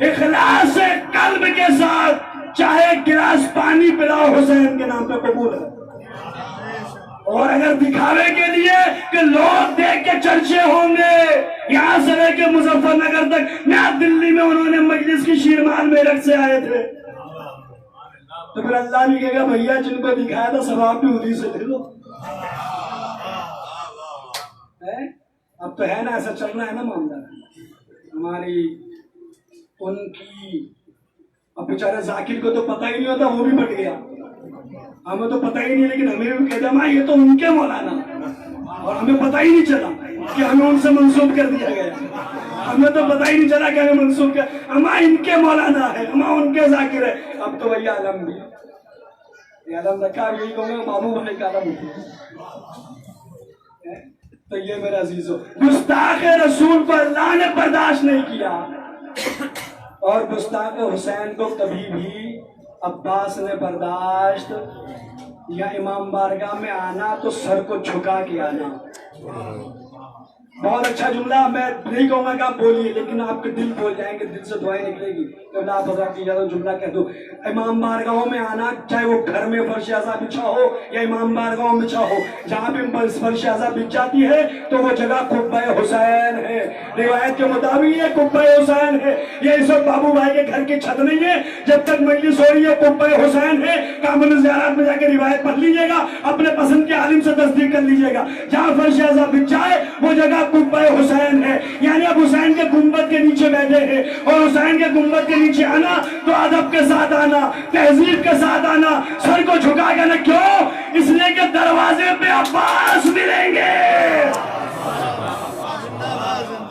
اخلاص قلب کے ساتھ چاہے گلاس پانی پلاؤ, حسین کے نام پہ قبول ہے. اور اگر دکھاوے کے لیے کہ لوگ دیکھ کے چرچے ہوں گے, یہاں سے لے کے مظفر نگر تک, نیا دلی میں انہوں نے مجلس کی شیرمان میرٹھ سے آئے تھے, تو پھر اللہ بھی کہے گا بھیا جن کو دکھایا تھا ثواب بھی انہی سے لے لو. اب تو ہے نا, ایسا چلنا ہے نا معاملہ ہماری ان کی. اب بیچارے ذاکر کو تو پتہ ہی نہیں ہوتا, وہ بھی بٹ گیا. ہمیں تو پتہ ہی نہیں, لیکن ہمیں بھی کہتے ہیں یہ تو ان کے مولانا, اور ہمیں پتہ ہی نہیں چلا کہ ہمیں ان سے منسوب کر دیا گیا. ہمیں تو پتہ ہی نہیں چلا کہ ہمیں منسوب کیا, ہم ان کے مولانا ہے, ہم ان کے ذاکر ہے. اب تو بھیا علم بھی, یہ علم رکھا, یہی کہوں گا ماموں بھائی کا علم ہے. تو یہ میرا عزیزو, گستاخ رسول کو اللہ نے برداشت نہیں کیا, اور گستاخ حسین کو کبھی بھی عباس نے برداشت, یا امام بارگاہ میں آنا تو سر کو جھکا کے آنا. بہت اچھا جملہ, میں نہیں کہوں گا کہ آپ بولیے, لیکن آپ کے دل بول جائیں گے, دل سے دعائیں نکلے گی. تو آپ حضرت کی اجازت جملہ کہہ دو. امام بارگاہوں میں آنا, چاہے وہ گھر میں فرش اعظم بچھا ہو یا امام بارگاہوں میں بچھا ہو, جہاں بھی فرش اعظم بچھ جاتی ہے تو وہ جگہ قبہ حسین ہے. روایت کے مطابق یہ قبہ حسین ہے. یہ اس وقت بابو بھائی کے گھر کی چھت نہیں ہے, جب تک مجلس ہو رہی ہے قبہ حسین ہے. کامل زیارت میں جا کے روایت پڑھ لیجیے گا, اپنے پسند کے عالم سے تصدیق کر لیجیے گا. جہاں فرش اعظم بچھ جائے وہ جگہ قبہ حسین ہے. یعنی اب حسین کے گنبد کے نیچے بیٹھے ہیں, اور حسین کے گنبد کے نیچے آنا تو ادب کے ساتھ آنا, تہذیب کے ساتھ آنا, سر کو جھکا کے. کیوں؟ اس لیے کہ دروازے پہ عباس ملیں گے,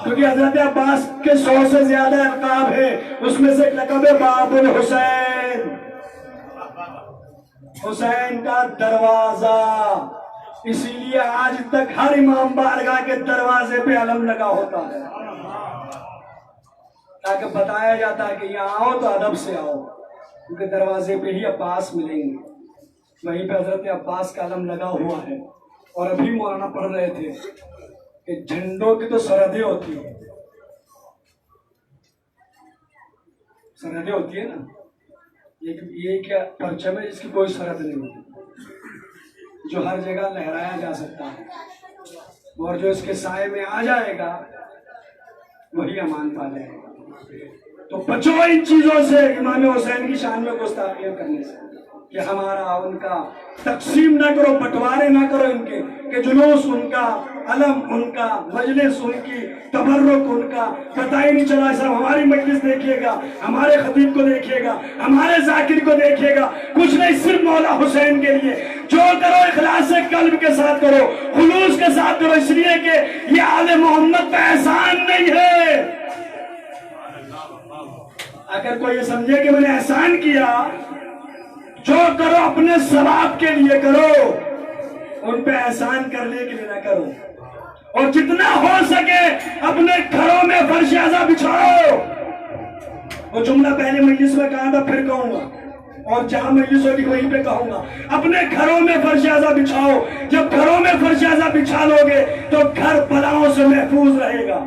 کیونکہ حضرت عباس کے 100 سے زیادہ القاب ہیں, اس میں سے ایک لقب ہے باب الحسین, حسین کا دروازہ. اسی لیے آج تک ہر امام بارگاہ کے دروازے پہ علم لگا ہوتا ہے, تاکہ بتایا جاتا ہے کہ یہاں آؤ تو ادب سے آؤ, کیونکہ دروازے پہ ہی عباس ملیں گے. وہیں پہ حضرت عباس کا علم لگا ہوا ہے. اور ابھی مولانا پڑھ رہے تھے کہ جھنڈوں کی تو سرحدیں ہوتی ہیں, سرحدیں ہوتی ہے نا, یہ کیا پرچم ہے جس کی کوئی سرحد نہیں ہوتی, جو ہر جگہ لہرایا جا سکتا ہے, اور جو اس کے سائے میں آ جائے گا وہی امان پا جائے گا. تو بچو ان چیزوں سے, امام حسین کی شان میں گستاخی کرنے سے, کہ ہمارا ان کا تقسیم نہ کرو, بٹوارے نہ کرو ان کے, کہ جلوس ان کا, علم ان کا, مجلس ان کی, تبرک ان کا. پتہ ہی نہیں چلا صاحب, ہماری مجلس دیکھیے گا, ہمارے خطیب کو دیکھیے گا, ہمارے ذاکر کو دیکھیے گا, کچھ نہیں, صرف مولا حسین کے لیے. جو کرو اخلاص قلب کے ساتھ کرو، خلوص کے ساتھ کرو، اس لیے کہ یہ آل محمد کا احسان نہیں ہے۔ اگر کوئی یہ سمجھے کہ میں نے احسان کیا، جو کرو اپنے ثواب کے لیے کرو، ان پہ احسان کرنے کے لیے نہ کرو۔ اور جتنا ہو سکے اپنے گھروں میں فرش اعظم بچھاؤ۔ وہ جملہ پہلے مجلس میں کہا تھا، پھر کہوں گا، اور جہاں مجلس ہوگی وہیں پہ کہوں گا، اپنے گھروں میں فرش اعظم بچھاؤ۔ جب گھروں میں فرش اعظم بچھا لو گے تو گھر بلاؤں سے محفوظ رہے گا۔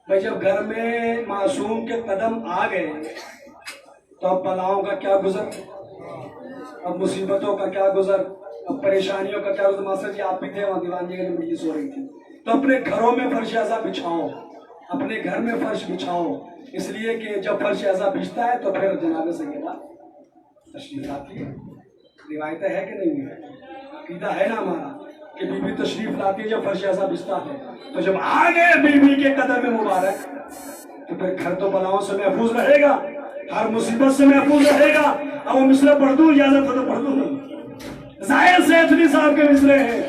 بھائی جب گھر میں معصوم کے قدم آ گئے تو اب بلاؤں کا کیا گزر، اب مصیبتوں کا کیا گزر، اب پریشانیوں کا کیا گزر۔ ماسٹر جی آپ بھی تھے وہاں، دیوان جی کی مجلس ہو رہی تھی۔ تو اپنے گھروں میں فرش اعظم بچھاؤ، اپنے گھر میں فرش بچھاؤ، اس لیے کہ جب فرش اعظم بچھتا ہے تو پھر جناب سیدہ تشریف لاتی ہے۔ روایت ہے کہ نہیں ہے؟ عقیدہ ہے نا ہمارا کہ بی بی تشریف لاتی ہے جب فرش اعظم بچھتا ہے۔ تو جب آ گئے بی بی کے قدم مبارک تو پھر گھر تو بلاؤں سے محفوظ رہے گا، ہر مصیبت سے محفوظ رہے گا۔ اب وہ مصرع پڑھ دوں، اجازت ہو تو پڑھ دوں۔ ظاہر سیدلی صاحب کے مصرع ہیں،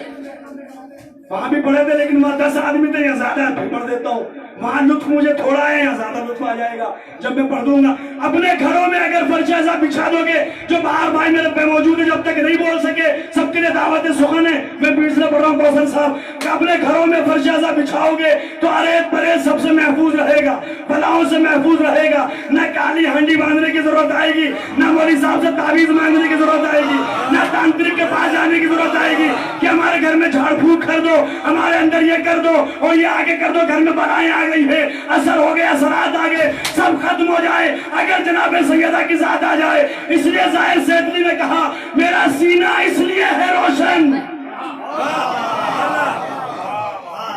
وہاں بھی پڑھے تھے لیکن وہاں 10 آدمی تھے، یا زیادہ ہے، پھر پڑھ دیتا ہوں۔ وہاں لطف مجھے تھوڑا ہے، یا زیادہ لطف آ جائے گا جب میں پڑھ دوں گا۔ اپنے گھروں میں اگر فرش اعظم بچھا دو گے، جو باہر بھائی میرے پہ موجود ہے جب تک نہیں بول سکے، سب کے لیے دعوت سخن ہے، میں بیچ سے پڑھ رہا ہوں کوثر صاحب، کہ اپنے گھروں میں فرش اعظم بچھاؤ گے تو اریت پریت سب سے محفوظ رہے گا، بلاؤں سے محفوظ رہے گا۔ نہ کالی ہنڈی باندھنے کی ضرورت آئے گی، نہ مولوی صاحب سے تعویذ مانگنے کی ضرورت آئے گی، نہ تانترک کے پاس جانے کی ضرورت آئے گی کہ ہمارے گھر میں جھاڑ پھونک کر دو، ہمارے اندر یہ کر دو اور یہ آگے کر دو، گھر میں بلائیں آ گئی ہے، اثر ہو گئے، اثرات آ گئے، سب ختم ہو جائے اگر جناب سیدہ کی ذات آ جائے۔ اس لیے ظاہر سیدلی نے کہا میرا سینہ اس لیے ہے روشن،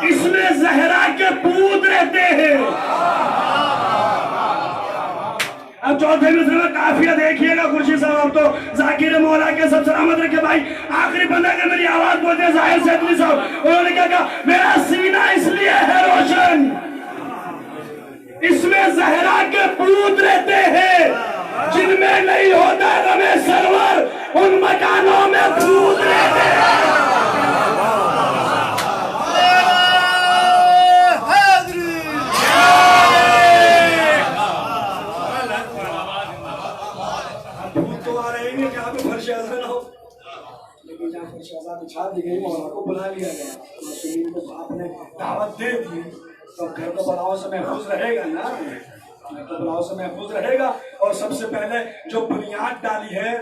اس میں زہرا کے پوت رہتے ہیں۔ اب چوتھے مصرع میں قافیہ دیکھیے گا، خورشید صاحب آپ تو ذاکر مولا کے سب سلامت رکھے بھائی۔ آخری بندہ کہ میری آواز بولتے ہیں ظاہر سیدلی صاحب، انہوں نے کیا کہا، میرا سینہ اس لیے ہے روشن، اس میں زہرا کے پوت رہتے ہیں، جن میں نہیں ہوتا غم سرور، ان مکانوں میں پوت رہتے ہیں۔ بھوت تو آ رہے ہیں کہ آپ کو فرش اعظم نہ ہو، لیکن جہاں فرش اعظم بچھا دی گئی مولا کو بلا لیا گیا، معصومین کو آپ نے دعوت دے دی، تو گھر تو بلاؤں سے محفوظ رہے گا نا، تو بلاؤں سے محفوظ رہے گا۔ اور سب سے پہلے جو بنیاد ڈالی ہے،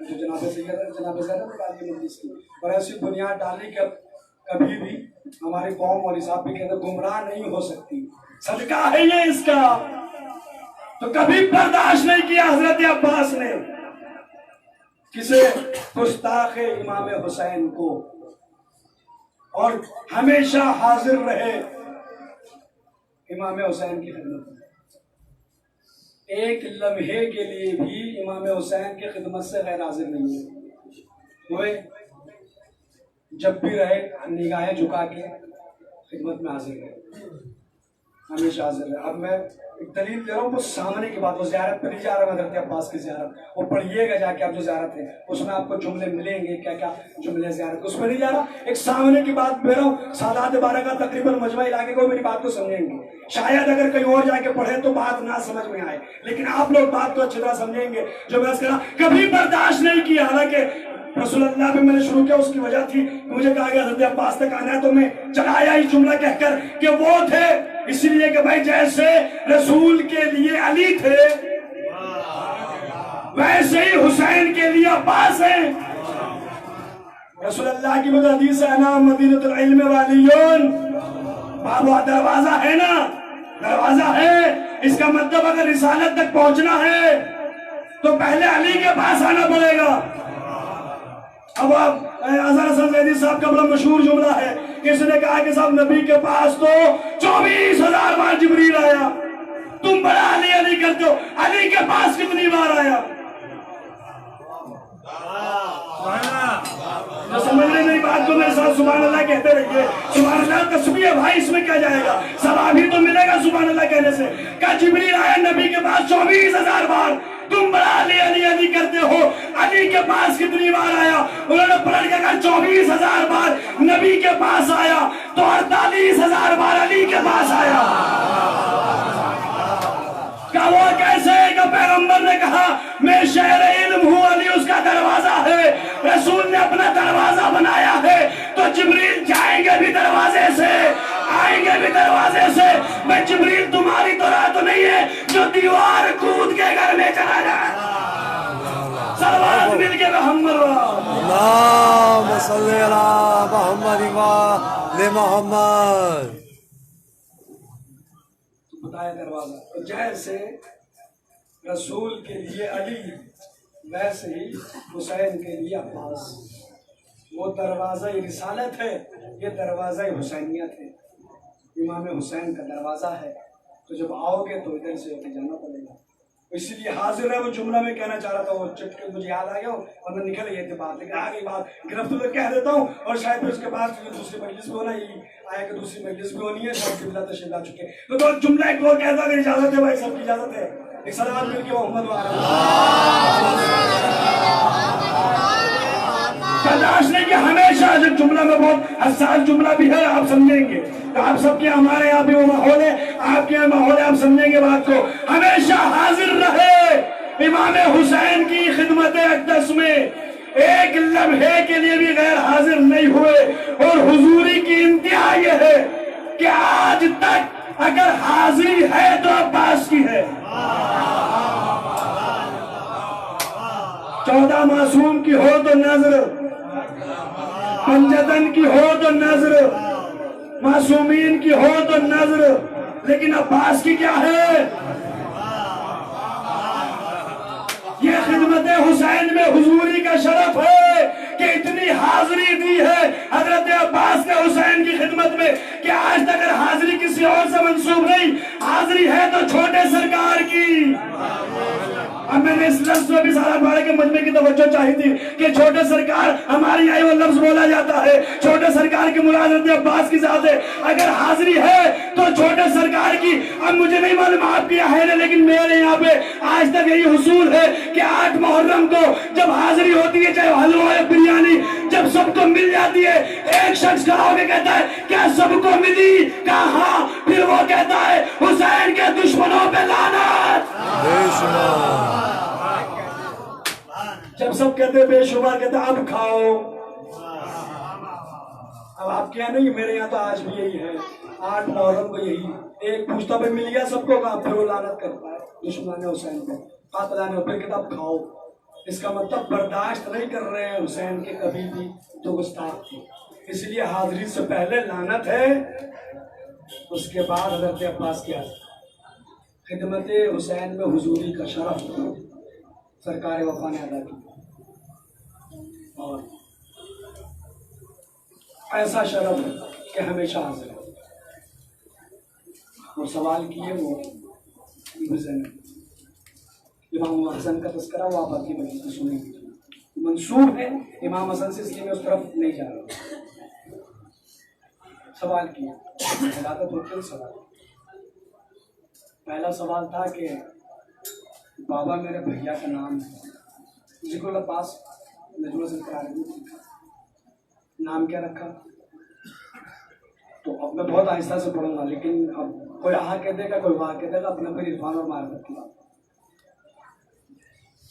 جو جناب سیدہ نے ڈالی مجلس کی، اور ایسی بنیاد ڈالی کہ کبھی بھی ہماری قوم مولوی صاحب بھی کہتے گمراہ نہیں ہو سکتی، صدقہ ہے یہ اس کا۔ تو کبھی برداشت نہیں کیا حضرت عباس نے کسے گستاخ امام حسین کو، اور ہمیشہ حاضر رہے امام حسین کی خدمت میں، ایک لمحے کے لیے بھی امام حسین کی خدمت سے غیر حاضر نہیں ہوئے، جب بھی رہے نگاہیں جھکا کے خدمت میں حاضر رہے، ہمیشہ حاضر رہے۔ اب میں ایک دلیل دے رہا ہوں، وہ سامنے کی بات، وہ زیارت پہ نہیں جا رہا میں حضرت عباس کی زیارت، وہ پڑھیے گا جا کے آپ جو زیارت ہے اس میں آپ کو جملے ملیں گے، کیا کیا جملے زیارت، اس پہ نہیں جا رہا، ایک سامنے کی بات دے رہا ہوں۔ سادات بارہ کا تقریباً مجمع علاقے کو میری بات کو سمجھیں گے، شاید اگر کہیں اور جا کے پڑھیں تو بات نہ سمجھ میں آئے، لیکن آپ لوگ بات تو اچھی طرح سمجھیں گے۔ جو میں کہا کبھی برداشت نہیں کیا، حالانکہ رسول اللہ بھی میں نے شروع کیا اس کی وجہ تھی، مجھے کہا گیا حضرت عباس تک آنا ہے، تو میں چلایا ہی جملہ کہہ کر کہ وہ تھے، اس لیے کہ بھائی جیسے رسول کے لیے علی تھے ویسے ہی حسین کے لیے عباس ہیں۔ رسول اللہ کی مدد حدیث ہے نا، مدینۃ العلم والیون، بابا دروازہ ہے نا، دروازہ ہے، اس کا مطلب اگر رسالت تک پہنچنا ہے تو پہلے علی کے پاس آنا پڑے گا۔ اب اظہر حسن زیدی صاحب کا بڑا مشہور جملہ ہے، اس نے کہا کہ صاحب نبی کے پاس تو 24,000 بار جبریل آیا، تم بڑا علی علی کرتے ہو، علی کے پاس کتنی بار آیا؟ جو سمجھ رہے میری بات کو میرے ساتھ سبحان اللہ کہتے رہیے، سبحان اللہ تسبیح ہے بھائی، اس میں کیا جائے گا، ثواب ہی تو ملے گا سبحان اللہ کہنے سے۔ کہا جبریل آیا نبی کے پاس 24,000 بار، تم بڑا علی علی علی کرتے ہو. علی کے پاس کتنی بار آیا؟ انہوں نے پلٹ کے کہا 24,000 بار نبی کے پاس آیا تو 48,000 بار علی کے پاس آیا. کہ وہ کیسے کہ پیغمبر نے کہا میں شہر علم ہوں، علی اس کا دروازہ ہے. رسول نے اپنا دروازہ بنایا ہے تو جبریل جائیں گے بھی دروازے سے، آئیں گے بھی دروازے سے. میں جبریل تمہاری طرح تو نہیں ہے جو دیوار کود کے گھر میں چلا جائے. صلوات مل کے محمد اللهم صل على محمد وآل محمد. بتایا دروازہ. تو جیسے رسول کے لیے علی ویسے ہی حسین کے لیے عباس. وہ دروازہ رسالت ہے، یہ دروازہ حسینیت ہے. امام حسین کا دروازہ ہے. تو جب آؤ گے تو ادھر سے جانا پڑے گا. اسی لیے حاضر ہے. وہ جملہ میں کہنا چاہ رہا تھا، وہ چٹ کے مجھے یاد آ گیا اور میں نکل گئی تھی بات، لیکن آگے بات گرفت تو کہہ دیتا ہوں. اور شاید پھر اس کے بعد دوسری مجلس بھی ہونا، یہی آیا کہ دوسری مجلس بھی ہونی ہے. شاید قبلہ تشریف لا چکے. تو جملہ ایک اور کہتا اگر اجازت ہے بھائی، سب کی اجازت ہے. ایک صلوات مل کے محمد برداشت نہیں کہ ہمیشہ جب جملہ میں بہت حساس جملہ بھی ہے، آپ سمجھیں گے. آپ سب کے ہمارے یہاں بھی وہ ماحول ہے، آپ کے ماحول ہے، آپ سمجھیں گے بات کو. ہمیشہ حاضر رہے امام حسین کی خدمت اقدس میں. ایک لمحے کے لیے بھی غیر حاضر نہیں ہوئے. اور حضوری کی انتہا یہ ہے کہ آج تک اگر حاضری ہے تو عباس کی ہے. 14 معصوم کی ہو تو نظر، پنجتن کی ہو تو نظر، معصومین کی ہو تو نظر، لیکن عباس کی کیا ہے؟ یہ خدمت حسین میں حضوری کا شرف ہے کہ اتنی حاضری دی ہے حضرت عباس نے حسین کی خدمت میں کہ آج تک اگر حاضری کسی اور سے منسوب نہیں، حاضری ہے تو چھوٹے سرکار کی. اب میں نے اس لفظ میں بھی سارا بارے کے مجمع کی توجہ چاہی تھی کہ چھوٹے سرکار ہماری آئی وہ لفظ بولا جاتا ہے. چھوٹے سرکار کی مراد حضرت عباس کی ذات ہے. اگر حاضری ہے تو چھوٹے سرکار کی. اب مجھے نہیں معلوم آپ کی ہے نا، لیکن میرے یہاں پہ آج تک یہی حصول ہے کہ 8 محرم کو جب حاضری ہوتی ہے، چاہے حلوہ یا بریانی، جب سب کو مل جاتی ہے، ایک شخص کھڑا ہو کے کہتا ہے کیا سب کو ملی؟ کہا ہاں. پھر وہ کہتا ہے حسین کے دشمنوں پہ لعنت. بے شمار. جب سب کہتے ہیں بے شمار، کہتے ہیں اب کھاؤ. اب آپ کیا نہیں، میرے یہاں تو آج بھی یہی ہے. 8 محرم کو یہی ایک پوچھتا پہ مل گیا سب کو، کہا پھر وہ لعنت کرتا ہے دشمن حسین پہ، قاتلان پہ کہتا اب کھاؤ. اس کا مطلب برداشت نہیں کر رہے ہیں حسین کے کبھی بھی تو گستاخ تھی. اس لیے حاضری سے پہلے لعنت ہے، اس کے بعد حضرت عباس کی حاضری. خدمت حسین میں حضوری کا شرف سرکار وفا نے ادا کی، اور ایسا شرف ہے کہ ہمیشہ حاضر ہے. وہ سوال کیے وہ حسین امام حسن کا تذکرہ، وہ آپ کی وجہ سے سنیں گے، منسوب ہے امام حسن سے، اس لیے میں اس طرف نہیں جا رہا. سوال کیا ہلاکت ہوتے سوال. پہلا سوال تھا کہ بابا میرے بھیا کا نام ہے ذکر العباس، نجم نام کیا رکھا؟ تو اب میں بہت آہستہ سے پڑھوں گا، لیکن اب کوئی آہا کہہ دے گا، کوئی واہ کہہ دے گا، اپنے پر عرفان اور معرفت کی بات.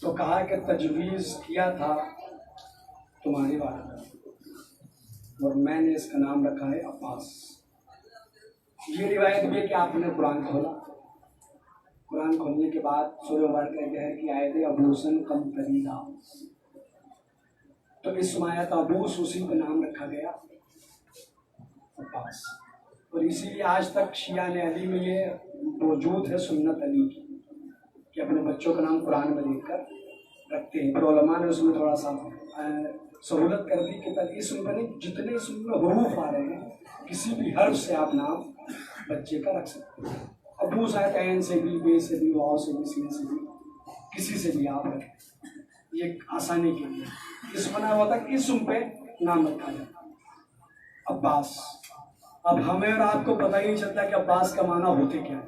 تو کہا کہ تجویز کیا تھا تمہاری والدہ اور میں نے اس کا نام رکھا ہے عباس. یہ روایت بھی ہے کہ آپ نے قرآن کھولا، قرآن کھولنے کے بعد سورہ مبارکہ ہے کہ آیت ابوسن کم تریدا، تو اسم آیت ابوس، اسی کا نام رکھا گیا عباس. اور اسی لیے آج تک شیعان علی میں یہ موجود ہے سنت علی کی کہ اپنے بچوں کا نام قرآن میں لکھ کر رکھتے ہیں. پر علماء نے اس میں تھوڑا سا سہولت کر دی کہ اسم میں جتنے اسم میں حروف آ رہے ہیں کسی بھی حرف سے آپ نام بچے کا رکھ سکتے ہیں. ابو شاید عین سے بھی، بے سے بھی، واو سے بھی، سین سے بھی، کسی سے بھی آپ رکھیں، یہ آسانی کے لیے. اس بنا ہوا تھا کہ اسم پہ نام رکھا جاتا عباس. اب ہمیں اور آپ کو پتہ ہی نہیں چلتا کہ عباس کا معنی ہوتے کیا ہے.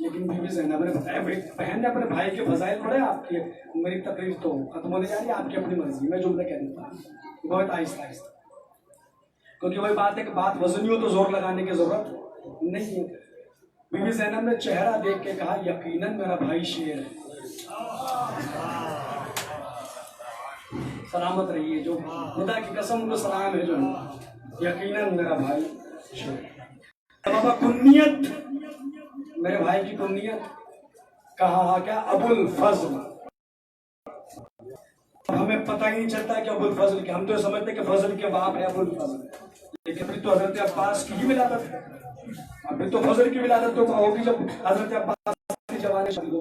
لیکن بیوی زینب نے بتایا بہن نے اپنے بھائی کے فضائل پڑھے آپ کی میری تقریر تو ختم ہونے جا رہی ہے آپ کی اپنی مرضی میں جملہ کہہ دیتا ہوں بہت آہستہ آہستہ کیونکہ وہی بات ہے کہ بات وزنی ہو تو زور لگانے کی ضرورت نہیں ہے. بیوی زینب نے چہرہ دیکھ کے کہا یقیناً میرا بھائی شیر ہے. سلامت رہیے جو خدا کی قسم کو سلام ہے جو یقیناً میرا بھائی شیر ہے. بابا کنیت میرے بھائی کی کنیت کہا کیا ابو الفضل. ہمیں پتہ ہی نہیں چلتا کہ ابو الفضل کے ہم تو سمجھتے کہ فضل کے باپ ہے ابو الفضل لیکن ابھی تو حضرت عباس کی ہی ولادت ہے. ابھی تو فضل کی ولادت تو ہوگی جب حضرت عباس کی جوانی شادی ہو.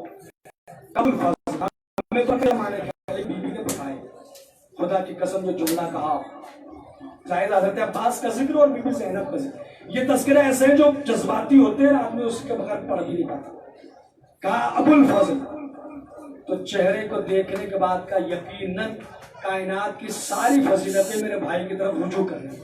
ابو الفضل ہمیں تو کیا مانے کہ بیوی نے بتایا خدا کی قسم جو جملہ کہا ظاہر حضرت عباس کا ذکر اور بیوی زینب کا ذکر یہ تذکرہ ایسے ہیں جو جذباتی ہوتے ہیں آدمی اس کے بغیر پڑھ بھی نہیں پاتا. کہا ابو الفضل تو چہرے کو دیکھنے کے بعد کا یقیناً کائنات کی ساری فضیلتیں میرے بھائی کی طرف رجوع کر رہی ہیں.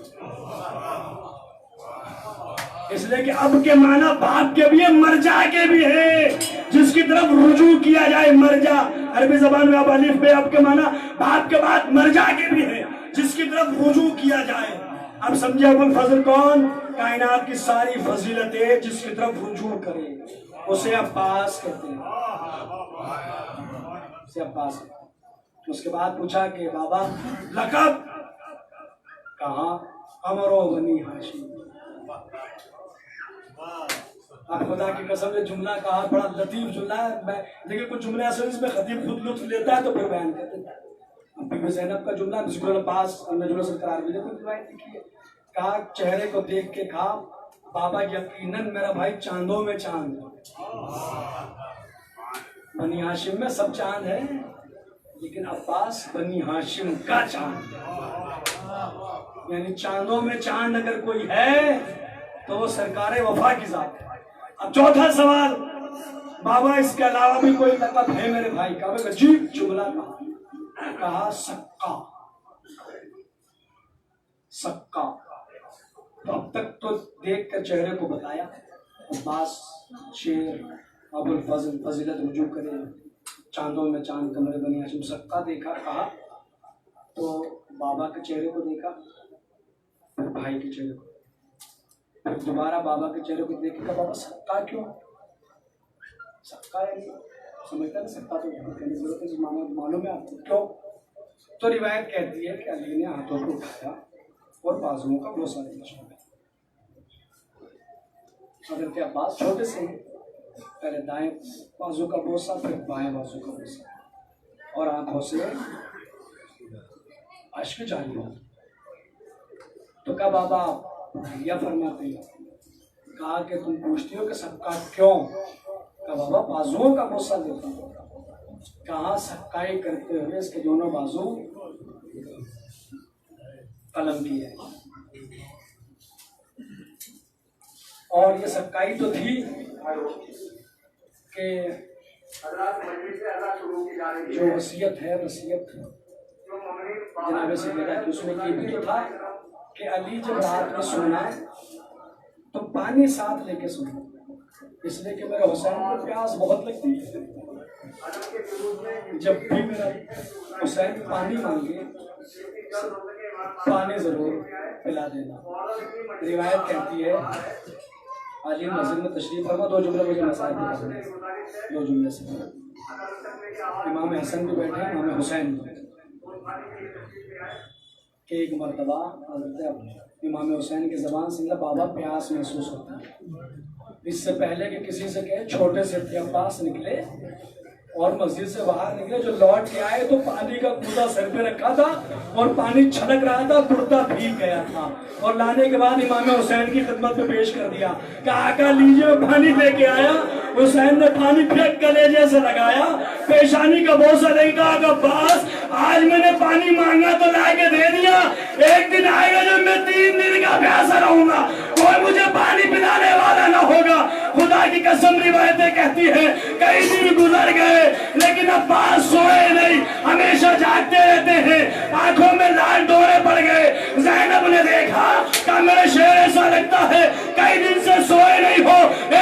اس لیے کہ اب کے معنی باپ کے بھی ہیں مرجع کے بھی ہیں جس کی طرف رجوع کیا جائے. مرجع عربی زبان میں اب الف بے اب کے معنی باپ کے بعد مرجع کے بھی ہیں جس کی طرف رجوع کیا جائے. اب سمجھے ابو الفضل کون؟ کائنات کی ساری فضیلتیں جس کی طرف رجوع کرے اسے عباس کہتے ہیں. اسے عباس. اس کے بعد پوچھا کہ بابا لقب کہاں؟ عمر و بنی ہاشم. اب خدا کی قسم نے جملہ کہا بڑا لطیف جملہ ہے لیکن کچھ جملے ایسے اس میں خطیب خود لطف لیتا ہے تو پھر بیان کرتے ہیں. بیوی زینب کا جملہ ذکر العباس نجم الرسل قرار بھی کو روایت لکھی ہے. کہا چہرے کو دیکھ کے کہا بابا یقیناً میرا بھائی چاندوں میں چاند ہے. بنی ہاشم میں سب چاند ہے لیکن عباس بنی ہاشم کا چاند ہے. یعنی چاندوں میں چاند اگر کوئی ہے تو وہ سرکار وفا کی ذات ہے. اب چوتھا سوال بابا اس کے علاوہ بھی کوئی لقب ہے میرے بھائی کا؟ عجیب جملہ کہا سکا. سکا تو اب تک تو دیکھ کر چہرے کو بتایا عباس شیر ابو الفضل فضیلت رجوع کرے چاندوں میں چاند کمرے بنی ہاشم. سکا دیکھا کہا تو بابا کے چہرے کو دیکھا پھر بھائی کے چہرے کو پھر دوبارہ بابا کے چہرے کو دیکھے. بابا سکا کیوں؟ سکا یعنی سمجھتا ہے سکا تو کہنے کی ضرورت ہے معلوم ہے آپ کو کیوں؟ تو روایت کہتی ہے کہ علی نے ہاتھوں کو اٹھایا اور بازوؤں کا بوسہ دیا. حضرت عباس چھوٹے سے ہیں پہلے دائیں بازو کا بوسہ پھر بائیں بازو کا بوسہ اور آنکھوں سے اشک جاری ہو. تو کہا بابا یا فرماتے ہیں کہا کہ تم پوچھتی ہو کہ سکا کیوں؟ کہا بابا بازوؤں کا بوسہ دیتا ہوں. کہا سکائی کرتے ہوئے اس کے دونوں بازو قلم کی ہے اور یہ سکائی تو تھی کہ جو وصیت ہے وصیت جناب سے میرا کہ اس میں یہ بھی تو تھا کہ علی جب رات میں سونا تو پانی ساتھ لے کے سونا اس لیے کہ میرے حسین کو پیاس بہت لگتی ہے. جب بھی میرا حسین پانی مانگے پانی ضرور پلا دینا. روایت کہتی ہے علی مسجد میں تشریف فرما. دو جملے مجھے مسائل کے دو جملے سے امام حسن بھی بیٹھے امام حسین بھی بیٹھے کہ ایک مرتبہ حضرت امام حسین کی زبان سے بابا پیاس محسوس ہوتا ہے. اس سے پہلے کہ کسی سے کہے چھوٹے سے عباس نکلے اور مسجد سے باہر نکلے جو لوٹ کے آئے تو پانی کا کوزہ سر پہ رکھا تھا اور پانی چھلک رہا تھا کرتا بھیگ گیا تھا اور لانے کے بعد امام حسین کی خدمت میں پیش کر دیا کہ آقا لیجیے میں پانی لے کے آیا. حسین نے پانی پھینک کلیجے سے لگایا پیشانی کا بوسہ لے کے کہا عباس آج میں نے پانی مانگا تو لا کے دے دیا. ایک دن آئے گا جب میں 3 دن کا پیاسا رہوں گا کوئی مجھے پانی پلانے والا نہ ہوگا. خدا کی قسم روایتیں کہتی ہیں کئی دن گزر گئے لیکن عباس سوئے نہیں ہمیشہ جاگتے رہتے ہیں. آنکھوں میں لال ڈورے پڑ گئے. زینب نے دیکھا کہ میرے شیر ایسا لگتا ہے کئی دن سے سوئے نہیں ہو. اے